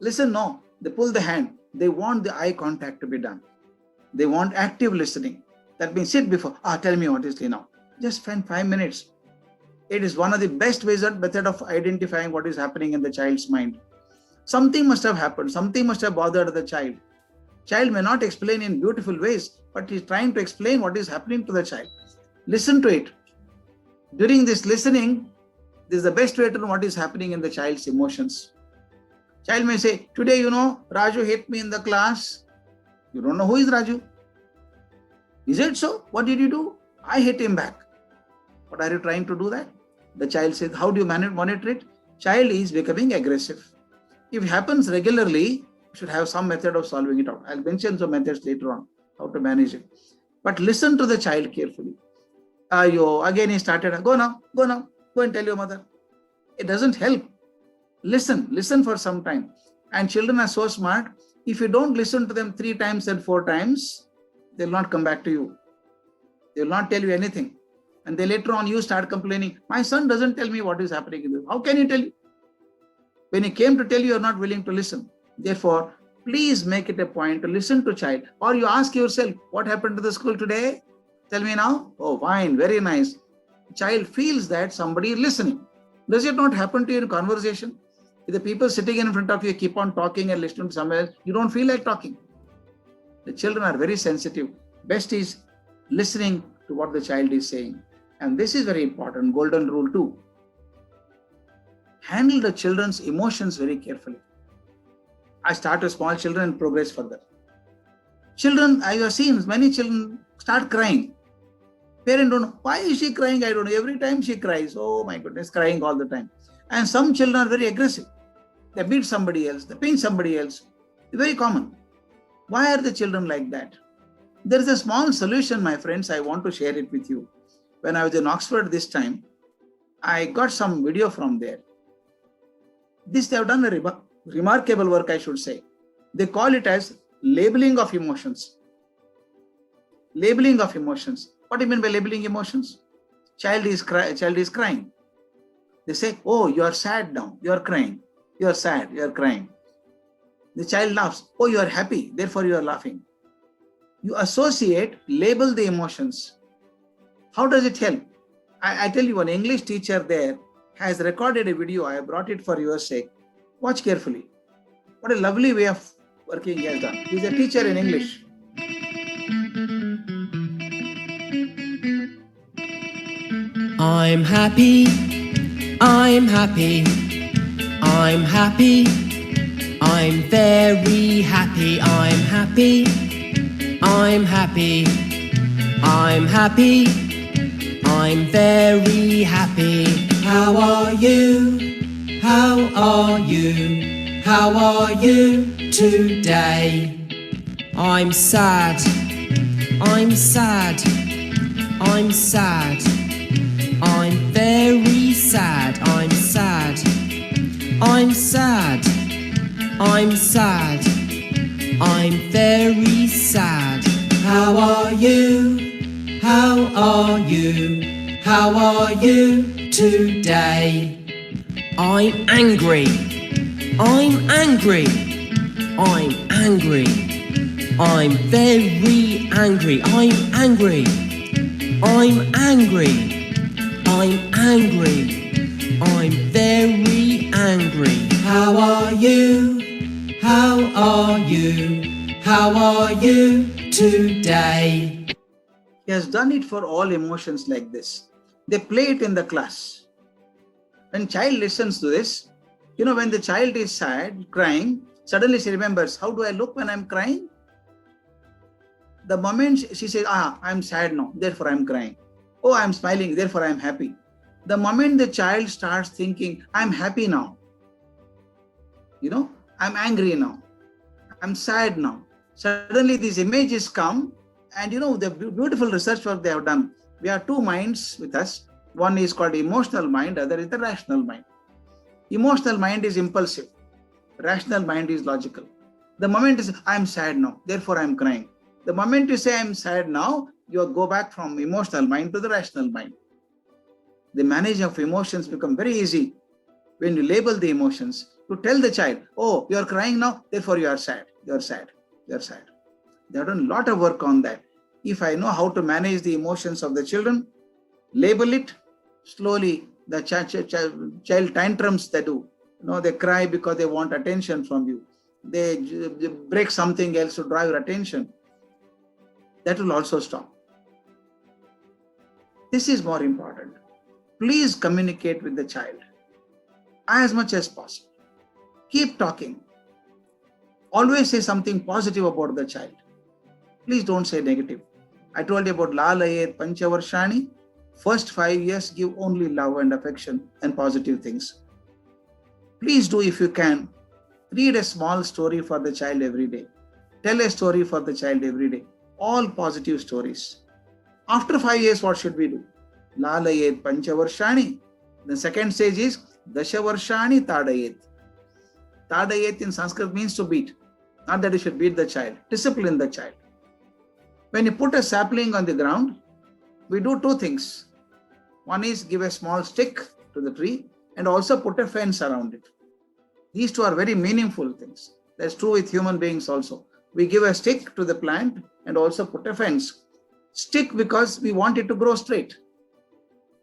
Listen, no. They pull the hand. They want the eye contact to be done. They want active listening. That means sit before, tell me what is now. Just spend 5 minutes. It is one of the best method of identifying what is happening in the child's mind. Something must have happened. Something must have bothered the child. Child may not explain in beautiful ways, but he is trying to explain what is happening to the child. Listen to it. During this listening, this is the best way to know what is happening in the child's emotions. Child may say, today, Raju hit me in the class. You don't know who is Raju. Is it so? What did you do? I hit him back. What are you trying to do that? The child says, how do you monitor it? Child is becoming aggressive. If it happens regularly, you should have some method of solving it out. I'll mention some methods later on, how to manage it. But listen to the child carefully. Again he started, go now, go and tell your mother. It doesn't help. Listen for some time. And children are so smart. If you don't listen to them 3 times and 4 times, they'll not come back to you. They will not tell you anything. And then later on you start complaining, my son doesn't tell me what is happening in this. How can he tell you? When he came to tell you, you're not willing to listen. Therefore, please make it a point to listen to child. Or you ask yourself, what happened to the school today? Tell me now. Oh, fine, very nice. Child feels that somebody is listening. Does it not happen to you in conversation? If the people sitting in front of you keep on talking and listening to someone else, you don't feel like talking. The children are very sensitive. Best is listening to what the child is saying. And this is very important, golden rule 2. Handle the children's emotions very carefully. I start with small children and progress further. Children, I have seen many children start crying. Parents don't know, why is she crying? I don't know. Every time she cries, oh my goodness, crying all the time. And some children are very aggressive. They beat somebody else, they pinch somebody else. It's very common. Why are the children like that? There is a small solution, my friends. I want to share it with you. When I was in Oxford this time, I got some video from there. They have done a remarkable work, I should say. They call it as labeling of emotions. Labeling of emotions. What do you mean by labeling emotions? Child is crying. They say, oh, you are sad now. You are crying. You are sad. You are crying. The child laughs. Oh, you are happy. Therefore, you are laughing. You associate, label the emotions. How does it help? I tell you, an English teacher there has recorded a video. I have brought it for your sake. Watch carefully. What a lovely way of working he has done. He is a teacher in English. I'm happy, I'm happy, I'm happy, I'm very happy, I'm happy, I'm happy, I'm happy, I'm very happy. How are you? How are you? How are you today? I'm sad, I'm sad, I'm sad. I'm very sad, I'm sad, I'm sad, I'm sad, I'm very sad. How are you? How are you? How are you today? I'm angry, I'm angry, I'm angry, I'm very angry, I'm angry, I'm angry. I'm angry, I'm very angry. How are you? How are you? How are you today? He has done it for all emotions like this. They play it in the class. When child listens to this, when the child is sad, crying, suddenly she remembers, how do I look when I'm crying? The moment she says, I'm sad now, therefore I'm crying. Oh, I'm smiling, therefore I'm happy. The moment the child starts thinking, I'm happy now, I'm angry now, I'm sad now, suddenly these images come, and the beautiful research work they have done. We have two minds with us. One is called emotional mind, other is the rational mind. Emotional mind is impulsive. Rational mind is logical. The moment is, I'm sad now, therefore I'm crying. The moment you say I'm sad now, you go back from emotional mind to the rational mind. The managing of emotions become very easy when you label the emotions. To tell the child, oh, you are crying now, therefore you are sad, you are sad, you are sad. They have done a lot of work on that. If I know how to manage the emotions of the children, label it, slowly the child tantrums they do. They cry because they want attention from you. They break something else to drive your attention. That will also stop. This is more important. Please communicate with the child as much as possible. Keep talking. Always say something positive about the child. Please don't say negative. I told you about Lalayet Panchavarshani. First 5 years, give only love and affection and positive things. Please do, if you can, read a small story for the child every day. Tell a story for the child every day. All positive stories. After 5 years, what should we do? Lalayet Panchavarshani. The second stage is Dashavarshani Tadayet. Tadayet in Sanskrit means to beat. Not that you should beat the child. Discipline the child. When you put a sapling on the ground, we do two things. One is give a small stick to the tree and also put a fence around it. These two are very meaningful things. That's true with human beings also. We give a stick to the plant and also put a fence. Stick because we want it to grow straight.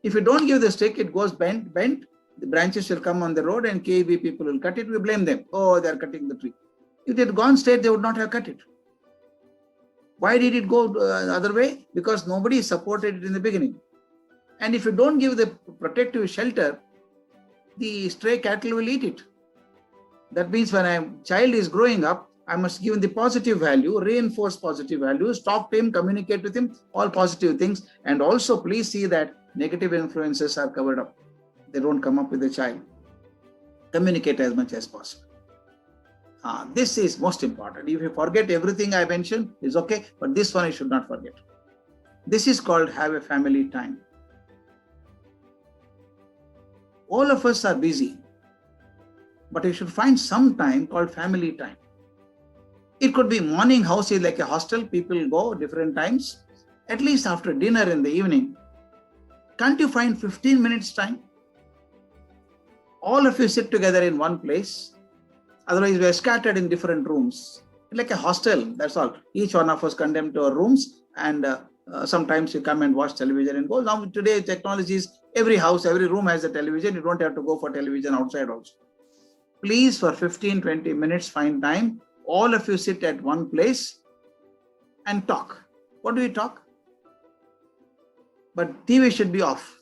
If you don't give the stick, it goes bent, the branches will come on the road and KEB people will cut it. We blame them. Oh, they are cutting the tree. If it had gone straight, they would not have cut it. Why did it go the other way? Because nobody supported it in the beginning. And if you don't give the protective shelter, the stray cattle will eat it. That means when a child is growing up, I must give him the positive value, reinforce positive values, talk to him, communicate with him, all positive things. And also please see that negative influences are covered up. They don't come up with the child. Communicate as much as possible. This is most important. If you forget everything I mentioned, it's okay, but this one you should not forget. This is called have a family time. All of us are busy, but you should find some time called family time. It could be morning house is like a hostel, people go different times, at least after dinner in the evening. Can't you find 15 minutes time? All of you sit together in one place. Otherwise, we are scattered in different rooms. Like a hostel, that's all. Each one of us condemned to our rooms, and sometimes you come and watch television and go. Now today technology is Every house, every room has a television. You don't have to go for television outside also. Please, for 15-20 minutes, find time. All of you sit at one place and talk. What do we talk? But TV should be off.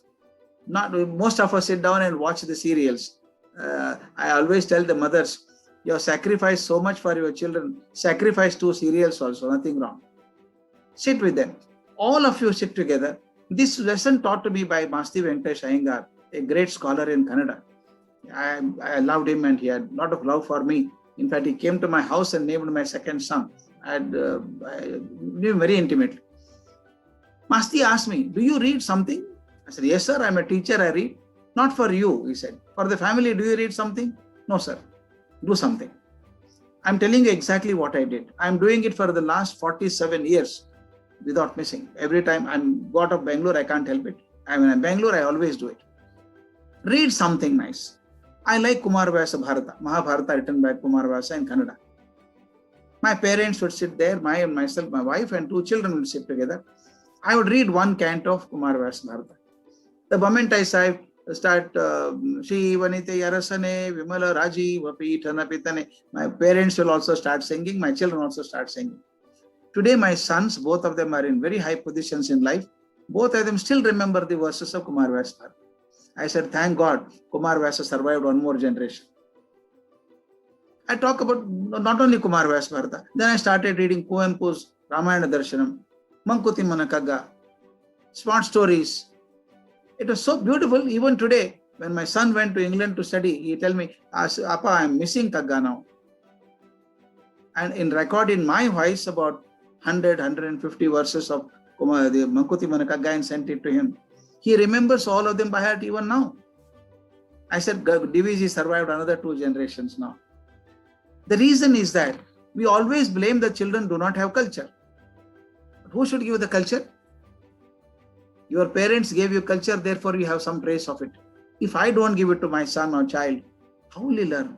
Not most of us sit down and watch the serials. I always tell the mothers, you have sacrificed so much for your children. Sacrifice 2 serials also, nothing wrong. Sit with them. All of you sit together. This lesson taught to me by Masti Venkatesh Iyengar, a great scholar in Kannada. I loved him and he had a lot of love for me. In fact, he came to my house and named my second son. I knew him very intimately. Masti asked me, do you read something? I said, yes, sir, I'm a teacher, I read. Not for you, he said. For the family, do you read something? No, sir. Do something. I'm telling you exactly what I did. I'm doing it for the last 47 years without missing. Every time I'm got of Bangalore, I can't help it. When I'm Bangalore, I always do it. Read something nice. I like Kumar Vyasa Bharata, Mahabharata written by Kumar Vyasa in Kannada. My parents would sit there, myself, my wife and 2 children would sit together. I would read one canto of Kumar Vyasa Bharata. The moment I start Shri Vanite Yarasane, Vimala Raji, Vapitana Pitane, my parents will also start singing, my children also start singing. Today my sons, both of them are in very high positions in life. Both of them still remember the verses of Kumar Vyasa Bharata. I said, thank God, Kumar Vyasa survived one more generation. I talk about not only Kumar Vyasa Bharata. Then I started reading Kuvempu's Ramayana Darshanam, Mankuti Manakagga, smart stories. It was so beautiful. Even today, when my son went to England to study, he tell me, Appa, I'm missing Kagga now. And in record in my voice about 100-150 verses of the Mankuti Manakagga and sent it to him. He remembers all of them by heart even now. I said, DVG survived another 2 generations now. The reason is that we always blame the children do not have culture. But who should give the culture? Your parents gave you culture, therefore you have some trace of it. If I don't give it to my son or child, how will he learn?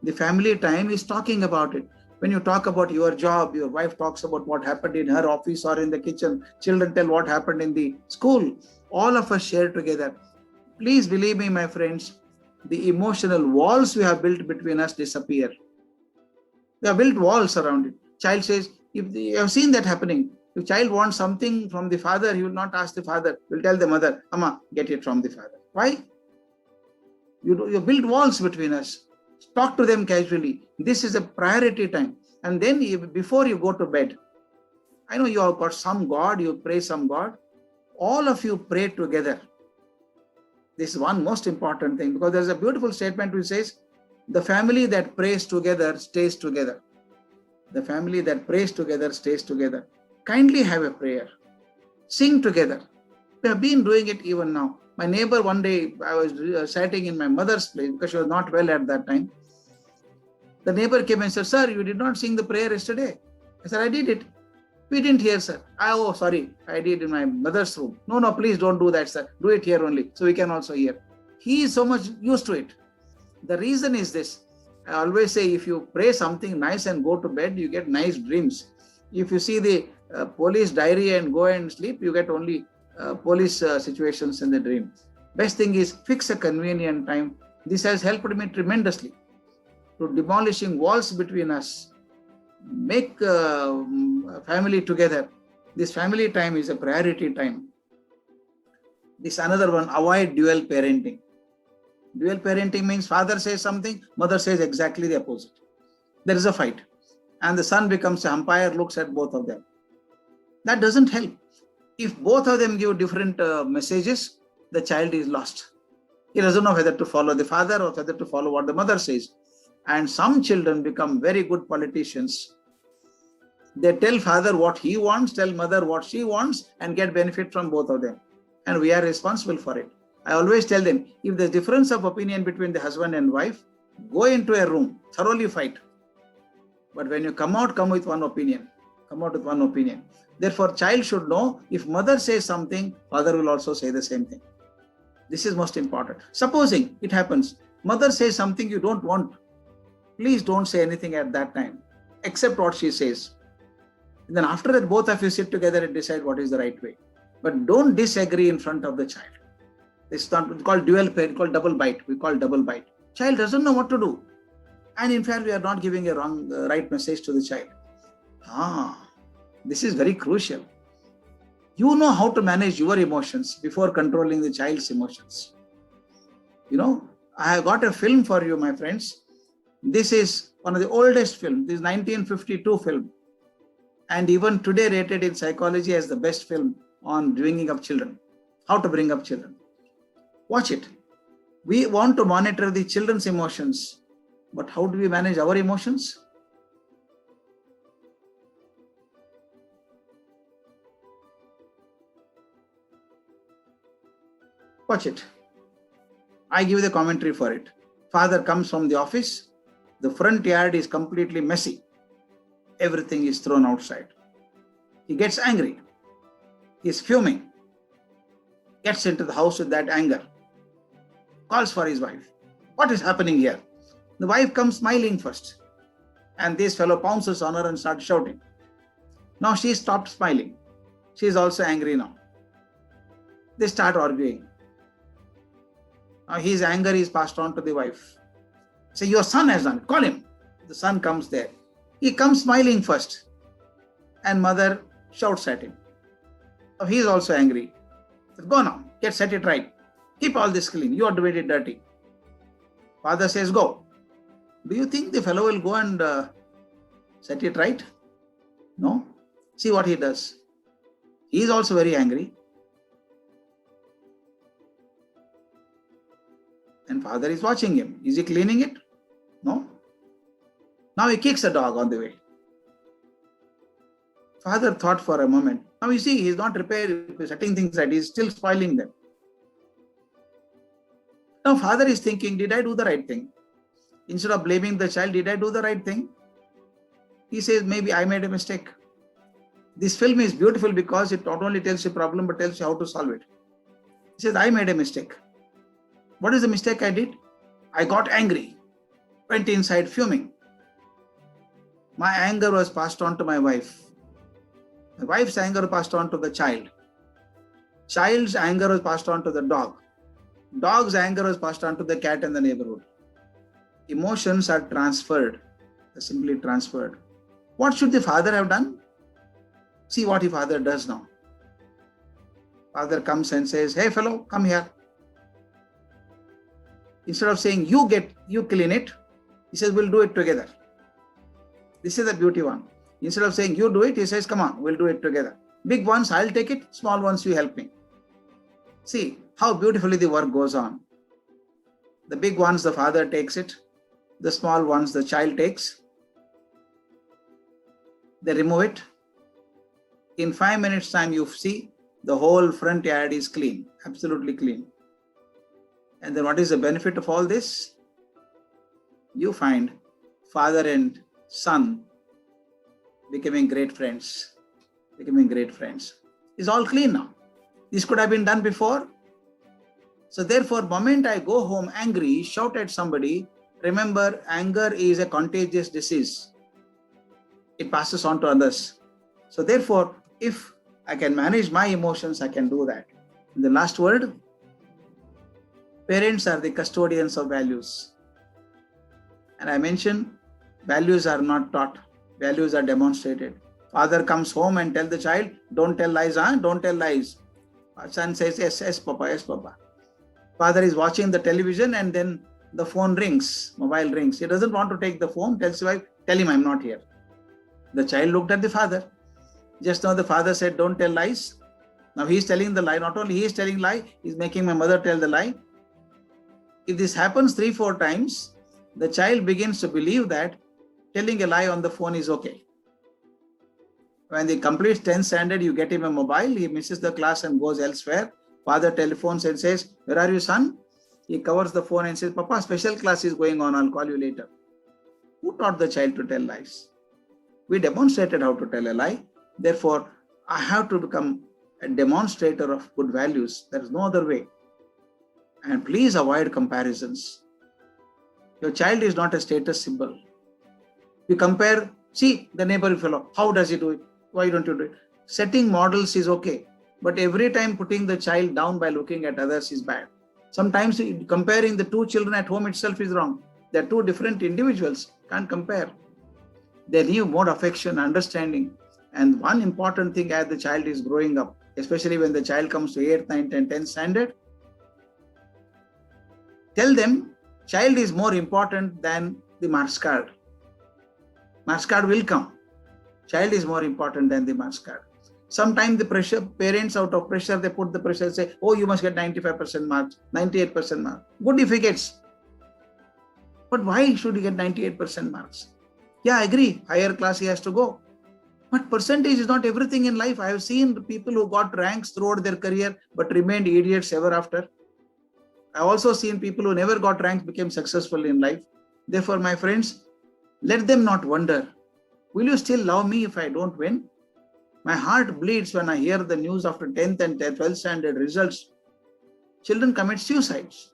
The family time is talking about it. When you talk about your job, your wife talks about what happened in her office or in the kitchen. Children tell what happened in the school. All of us share together. Please believe me, my friends, the emotional walls we have built between us disappear. We have built walls around it. Child says, you have seen that happening. If child wants something from the father, he will not ask the father. He will tell the mother, Amma, get it from the father. Why? You build walls between us. Talk to them casually. This is a priority time. And then before you go to bed, I know you have got some God, you pray some God. All of you pray together. This is one most important thing, because there's a beautiful statement which says, the family that prays together stays together. The family that prays together stays together. Kindly have a prayer. Sing together. We have been doing it even now. My neighbor, one day, I was sitting in my mother's place because she was not well at that time. The neighbor came and said, sir, you did not sing the prayer yesterday. I said, I did it. We didn't hear, sir. Oh, sorry. I did in my mother's room. No, please don't do that, sir. Do it here only, so we can also hear. He is so much used to it. The reason is this. I always say, if you pray something nice and go to bed, you get nice dreams. If you see the police diary and go and sleep, you get only police situations in the dream. Best thing is fix a convenient time. This has helped me tremendously to demolishing walls between us. Make family together. This family time is a priority time. This another one, avoid dual parenting. Dual parenting means father says something, mother says exactly the opposite. There is a fight. And the son becomes an umpire, looks at both of them. That doesn't help. If both of them give different messages, the child is lost. He doesn't know whether to follow the father or whether to follow what the mother says. And some children become very good politicians. They tell father what he wants, tell mother what she wants, and get benefit from both of them. And we are responsible for it. I always tell them, if there's difference of opinion between the husband and wife, go into a room, thoroughly fight. But when you come out, come with one opinion. Come out with one opinion. Therefore, child should know, if mother says something, father will also say the same thing. This is most important. Supposing it happens, mother says something you don't want. Please don't say anything at that time, except what she says. And then after that, both of you sit together and decide what is the right way. But don't disagree in front of the child. It's not called dual pain, called double bite. We call double bite. Child doesn't know what to do. And in fact, we are not giving a right message to the child. This is very crucial. You know how to manage your emotions before controlling the child's emotions. I have got a film for you, my friends. This is one of the oldest films. This is 1952 film. And even today rated in psychology as the best film on bringing up children. How to bring up children. Watch it. We want to monitor the children's emotions. But how do we manage our emotions? Watch it. I give the commentary for it. Father comes from the office. The front yard is completely messy. Everything is thrown outside. He gets angry. He is fuming. Gets into the house with that anger. Calls for his wife. What is happening here? The wife comes smiling first. And this fellow pounces on her and starts shouting. Now she stopped smiling. She is also angry now. They start arguing. Now his anger is passed on to the wife. Say, your son has done it. Call him. The son comes there. He comes smiling first. And mother shouts at him. Now he is also angry. Says, go now. Set it right. Keep all this clean. You are doing it dirty. Father says, go. Do you think the fellow will go and set it right? No. See what he does. He is also very angry. And father is watching him. Is he cleaning it? No. Now he kicks the dog on the way. Father thought for a moment. Now you see, he is not setting things right. He is still spoiling them. Now father is thinking, did I do the right thing? Instead of blaming the child, did I do the right thing? He says, maybe I made a mistake. This film is beautiful because it not only tells you a problem, but tells you how to solve it. He says, I made a mistake. What is the mistake I did? I got angry, went inside fuming. My anger was passed on to my wife. My wife's anger was passed on to the child. Child's anger was passed on to the dog. Dog's anger was passed on to the cat in the neighborhood. Emotions are transferred, simply transferred. What should the father have done? See what the father does now. Father comes and says, hey fellow, come here. Instead of saying, you clean it, he says, we'll do it together. This is the beauty one. Instead of saying, you do it, he says, come on, we'll do it together. Big ones, I'll take it. Small ones, you help me. See how beautifully the work goes on. The big ones, the father takes it. The small ones, the child takes. They remove it. In 5 minutes time, you see the whole front yard is clean, absolutely clean. And then what is the benefit of all this? You find father and son becoming great friends, It's all clean now. This could have been done before. So therefore, moment I go home angry, shout at somebody, remember, anger is a contagious disease. It passes on to others. So therefore, if I can manage my emotions, I can do that. And the last word, parents are the custodians of values. And I mentioned, values are not taught, values are demonstrated. Father comes home and tells the child, don't tell lies, don't tell lies. Son says, yes, Papa, yes, Papa. Father is watching the television and then the phone rings, mobile rings. He doesn't want to take the phone, tells his wife, tell him I'm not here. The child looked at the father. Just now the father said, don't tell lies. Now he's telling the lie. Not only he is telling lie, he's making my mother tell the lie. If this happens 3-4 times, the child begins to believe that telling a lie on the phone is okay. When he completes 10th standard, you get him a mobile, he misses the class and goes elsewhere. Father telephones and says, where are you, son? He covers the phone and says, Papa, special class is going on, I'll call you later. Who taught the child to tell lies? We demonstrated how to tell a lie. Therefore, I have to become a demonstrator of good values. There is no other way. And please avoid comparisons. Your child is not a status symbol. You compare, see the neighbor fellow, how does he do it? Why don't you do it? Setting models is okay. But every time putting the child down by looking at others is bad. Sometimes comparing the two children at home itself is wrong. They're two different individuals, can't compare. They need more affection, understanding. And one important thing as the child is growing up, especially when the child comes to 8th, 9th and 10th standard, tell them child is more important than the marks card. Marks card will come. Child is more important than the marks card. Sometimes the pressure, parents out of pressure, they put the pressure and say, oh, you must get 95% marks, 98% marks. Good if he gets. But why should he get 98% marks? Yeah, I agree. Higher class he has to go. But percentage is not everything in life. I have seen people who got ranks throughout their career but remained idiots ever after. I also seen people who never got ranks became successful in life. Therefore, my friends, let them not wonder, will you still love me if I don't win? My heart bleeds when I hear the news after 10th and 12th standard results. Children commit suicides.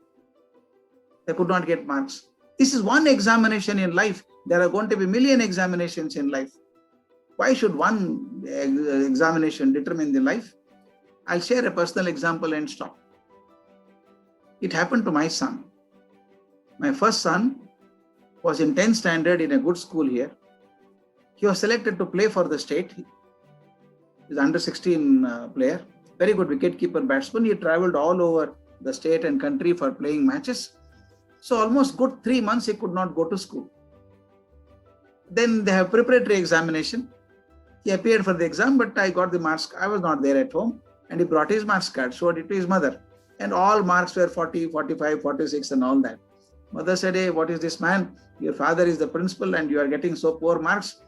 They could not get marks. This is one examination in life. There are going to be a million examinations in life. Why should one examination determine the life? I'll share a personal example and stop. It happened to my son. My first son was in 10th standard in a good school here. He was selected to play for the state. He's under 16 player, very good wicketkeeper batsman. He traveled all over the state and country for playing matches. So almost good 3 months he could not go to school. Then they have preparatory examination. He appeared for the exam, but I got the marks. I was not there at home, and he brought his marks card, showed it to his mother. And all marks were 40, 45, 46 and all that. Mother said, hey, what is this man? Your father is the principal and you are getting so poor marks.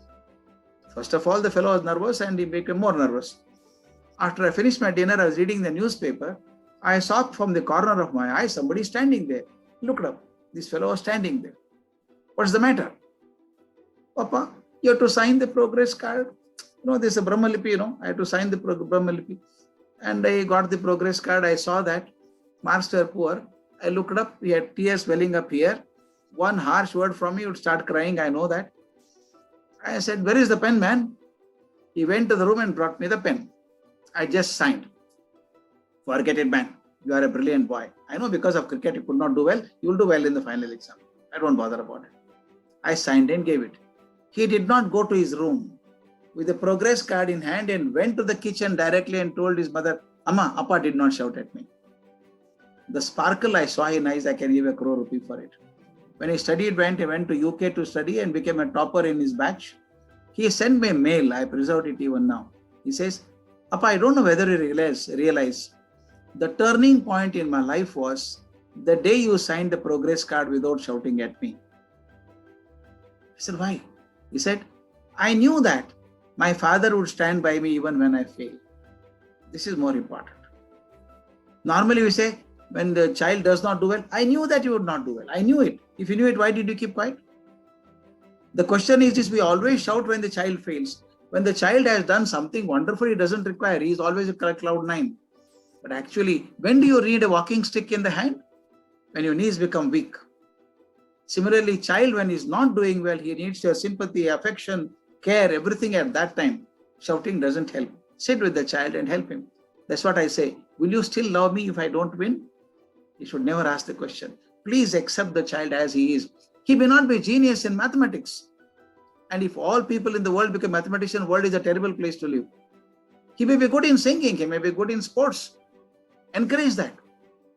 First of all, the fellow was nervous and he became more nervous. After I finished my dinner, I was reading the newspaper. I saw from the corner of my eye somebody standing there. Looked up. This fellow was standing there. What's the matter? Papa, you have to sign the progress card. There's a Brahmalipi, I had to sign the Brahmalipi. And I got the progress card. I saw that. Marks were poor. I looked up. He had tears welling up here. One harsh word from me, would start crying. I know that. I said, where is the pen, man? He went to the room and brought me the pen. I just signed. Forget it, man. You are a brilliant boy. I know because of cricket you could not do well. You will do well in the final exam. I don't bother about it. I signed and gave it. He did not go to his room with the progress card in hand and went to the kitchen directly and told his mother, Amma, Appa did not shout at me. The sparkle I saw in eyes, I can give 1 crore rupee for it. When he went to UK to study and became a topper in his batch. He sent me a mail. I preserved it even now. He says, Appa, I don't know whether you realize the turning point in my life was the day you signed the progress card without shouting at me. I said, why? He said, I knew that my father would stand by me even when I fail. This is more important. Normally we say, when the child does not do well, I knew that you would not do well. I knew it. If you knew it, why did you keep quiet? The question is this, we always shout when the child fails. When the child has done something wonderful, he doesn't require. He is always a cloud 9. But actually, when do you need a walking stick in the hand? When your knees become weak. Similarly, child, when he's not doing well, he needs your sympathy, affection, care, everything at that time. Shouting doesn't help. Sit with the child and help him. That's what I say. Will you still love me if I don't win? You should never ask the question. Please accept the child as he is. He may not be a genius in mathematics. And if all people in the world become mathematicians, the world is a terrible place to live. He may be good in singing. He may be good in sports. Encourage that.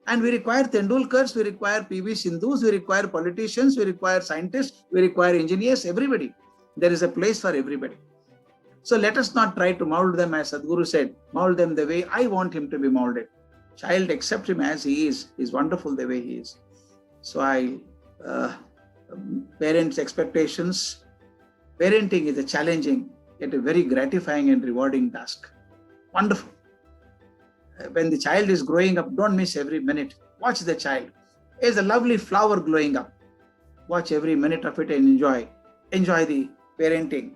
And we require Tendulkars, we require PV Sindhus, we require politicians, we require scientists, we require engineers, everybody. There is a place for everybody. So let us not try to mold them, as Sadhguru said, mold them the way I want him to be molded. Child, accept him as he is. He's wonderful the way he is. So parents' expectations. Parenting is a challenging, yet a very gratifying and rewarding task. Wonderful. When the child is growing up, don't miss every minute. Watch the child. It's a lovely flower glowing up. Watch every minute of it and enjoy. Enjoy the parenting.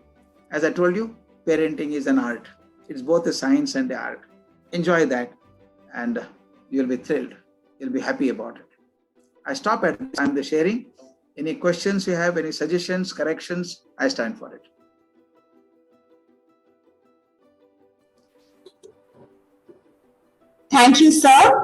As I told you, parenting is an art. It's both a science and an art. Enjoy that and you'll be thrilled. You'll be happy about it. I stop at this time the sharing. Any questions you have, any suggestions, corrections, I stand for it. Thank you, sir.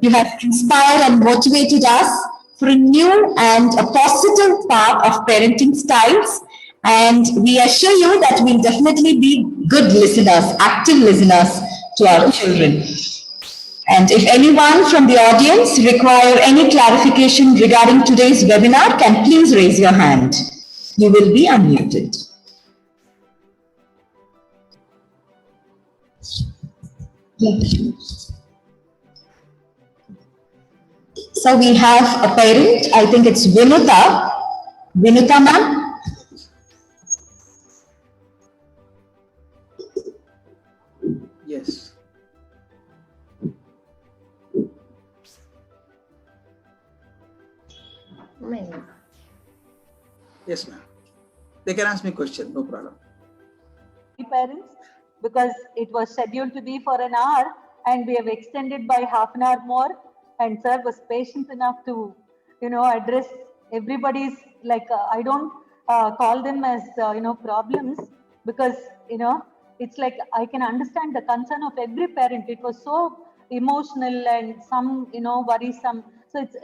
You have inspired and motivated us for a new and a positive path of parenting styles. And we assure you that we'll definitely be good listeners, active listeners to our children. And if anyone from the audience require any clarification regarding today's webinar, can please raise your hand. You will be unmuted. So we have a parent, I think it's Vinuta. Vinuta ma'am? Yes. Yes, ma'am. They can ask me question, no problem. Parents, because it was scheduled to be for an hour and we have extended by half an hour more, and sir was patient enough to, address everybody's, I don't call them as, problems, because, it's like I can understand the concern of every parent. It was so emotional and some, worrisome. So it's,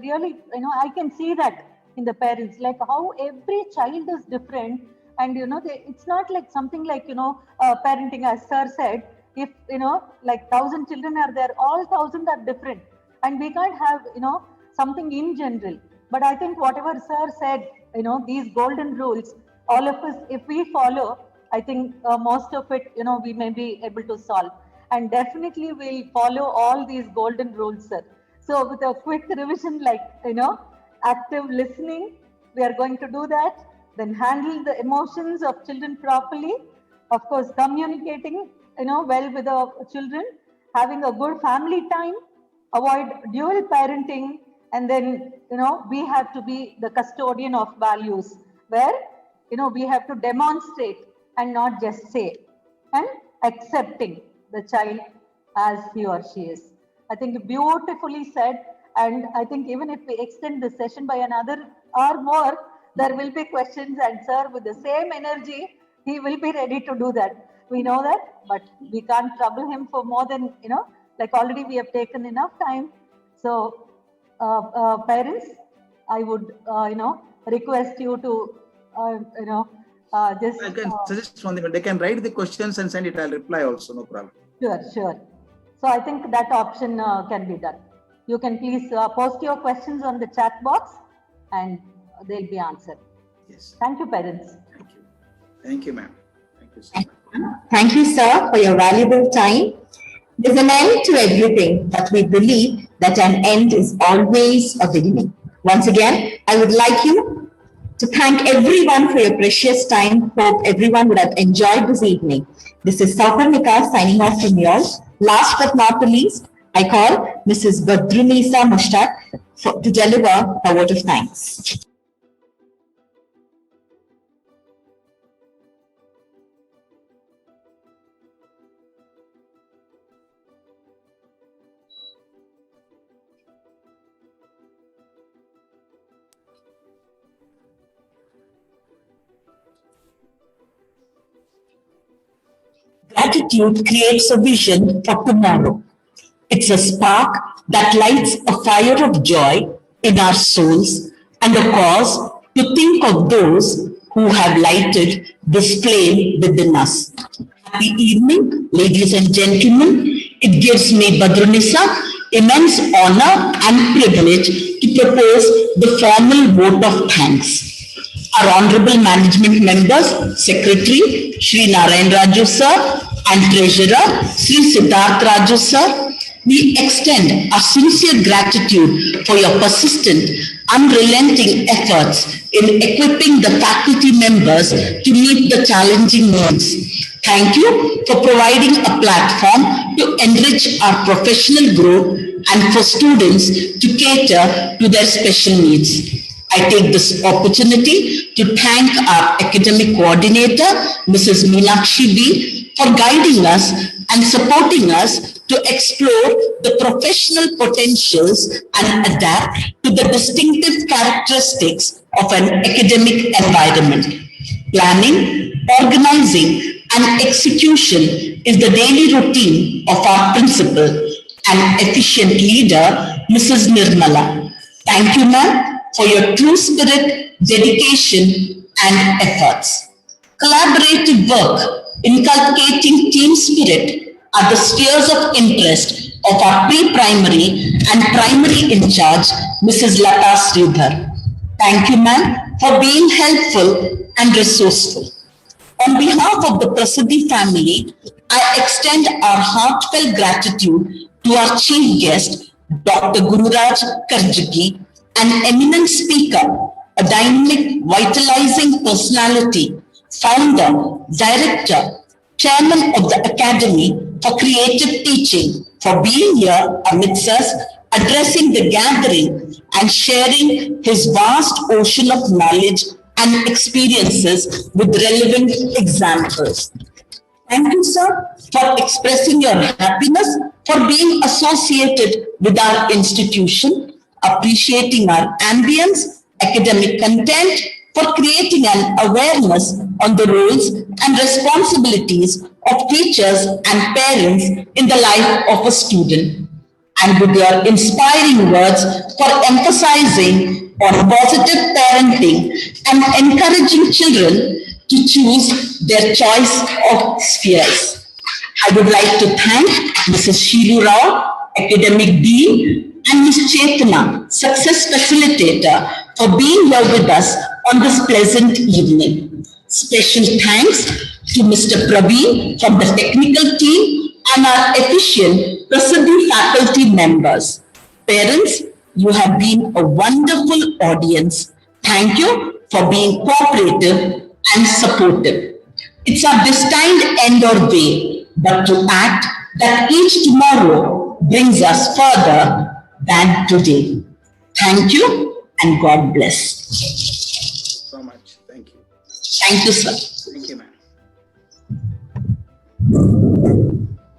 really, I can see that in the parents, like how every child is different. And, it's not like something like, parenting, as sir said, if, like 1,000 children are there, all 1,000 are different. And we can't have, something in general. But I think whatever sir said, these golden rules, all of us, if we follow, I think most of it, we may be able to solve. And definitely we'll follow all these golden rules, sir. So with a quick revision, like, active listening, we are going to do that. Then handle the emotions of children properly. Of course, communicating, well with the children, having a good family time, avoid dual parenting, and then, we have to be the custodian of values, where, we have to demonstrate and not just say, and accepting the child as he or she is. I think beautifully said. And I think even if we extend the session by another hour more, there will be questions, and sir, with the same energy, he will be ready to do that. We know that, but we can't trouble him for more than, like already we have taken enough time. So, parents, I would, request you to, just. I can suggest one thing. They can write the questions and send it. I'll reply also, no problem. Sure, sure. So I think that option can be done. You can please post your questions on the chat box and they'll be answered. Yes. Thank you, parents. Thank you. Thank you, ma'am. Thank you so much. Thank you, sir, for your valuable time. There's an end to everything, but we believe that an end is always a beginning. Once again, I would like you to thank everyone for your precious time. Hope everyone would have enjoyed this evening. This is Sauparnika signing off from you all. Last but not the least, I call Mrs. Badrunisa Mushtaq to deliver a vote of thanks. Gratitude creates a vision for tomorrow. It's a spark that lights a fire of joy in our souls and a cause to think of those who have lighted this flame within us. Happy evening, ladies and gentlemen. It gives me, Badrunisa, immense honor and privilege to propose the formal vote of thanks. Our honorable management members, Secretary Shri Narayan Raju sir and Treasurer Shri Siddharth Raju sir, we extend our sincere gratitude for your persistent, unrelenting efforts in equipping the faculty members to meet the challenging needs. Thank you for providing a platform to enrich our professional growth and for students to cater to their special needs. I take this opportunity to thank our academic coordinator, Mrs. Meenakshi B, for guiding us and supporting us to explore the professional potentials and adapt to the distinctive characteristics of an academic environment. Planning, organizing, and execution is the daily routine of our principal, and efficient leader, Mrs. Nirmala. Thank you, ma'am, for your true spirit, dedication, and efforts. Collaborative work, inculcating team spirit are the spheres of interest of our pre-primary and primary in charge, Mrs. Lata Sridhar. Thank you, ma'am, for being helpful and resourceful. On behalf of the Prasiddhi family, I extend our heartfelt gratitude to our chief guest, Dr. Gururaj Karjagi, an eminent speaker, a dynamic, vitalizing personality, founder, director, chairman of the Academy for Creative Teaching, for being here amidst us, addressing the gathering and sharing his vast ocean of knowledge and experiences with relevant examples. Thank you, sir, for expressing your happiness for being associated with our institution, appreciating our ambience, academic content, for creating an awareness on the roles and responsibilities of teachers and parents in the life of a student, and with your inspiring words for emphasizing on positive parenting and encouraging children to choose their choice of spheres. I would like to thank Mrs. Sheelu Rao, Academic Dean, and Ms. Chetana, Success Facilitator, for being here with us on this pleasant evening. Special thanks to Mr. Praveen from the technical team and our efficient Prasiddhi faculty members. Parents, you have been a wonderful audience. Thank you for being cooperative and supportive. It's our destined end or way, but to act that each tomorrow brings us further than today. Thank you and God bless. So much. Thank you. Thank you, sir. Thank you, ma'am.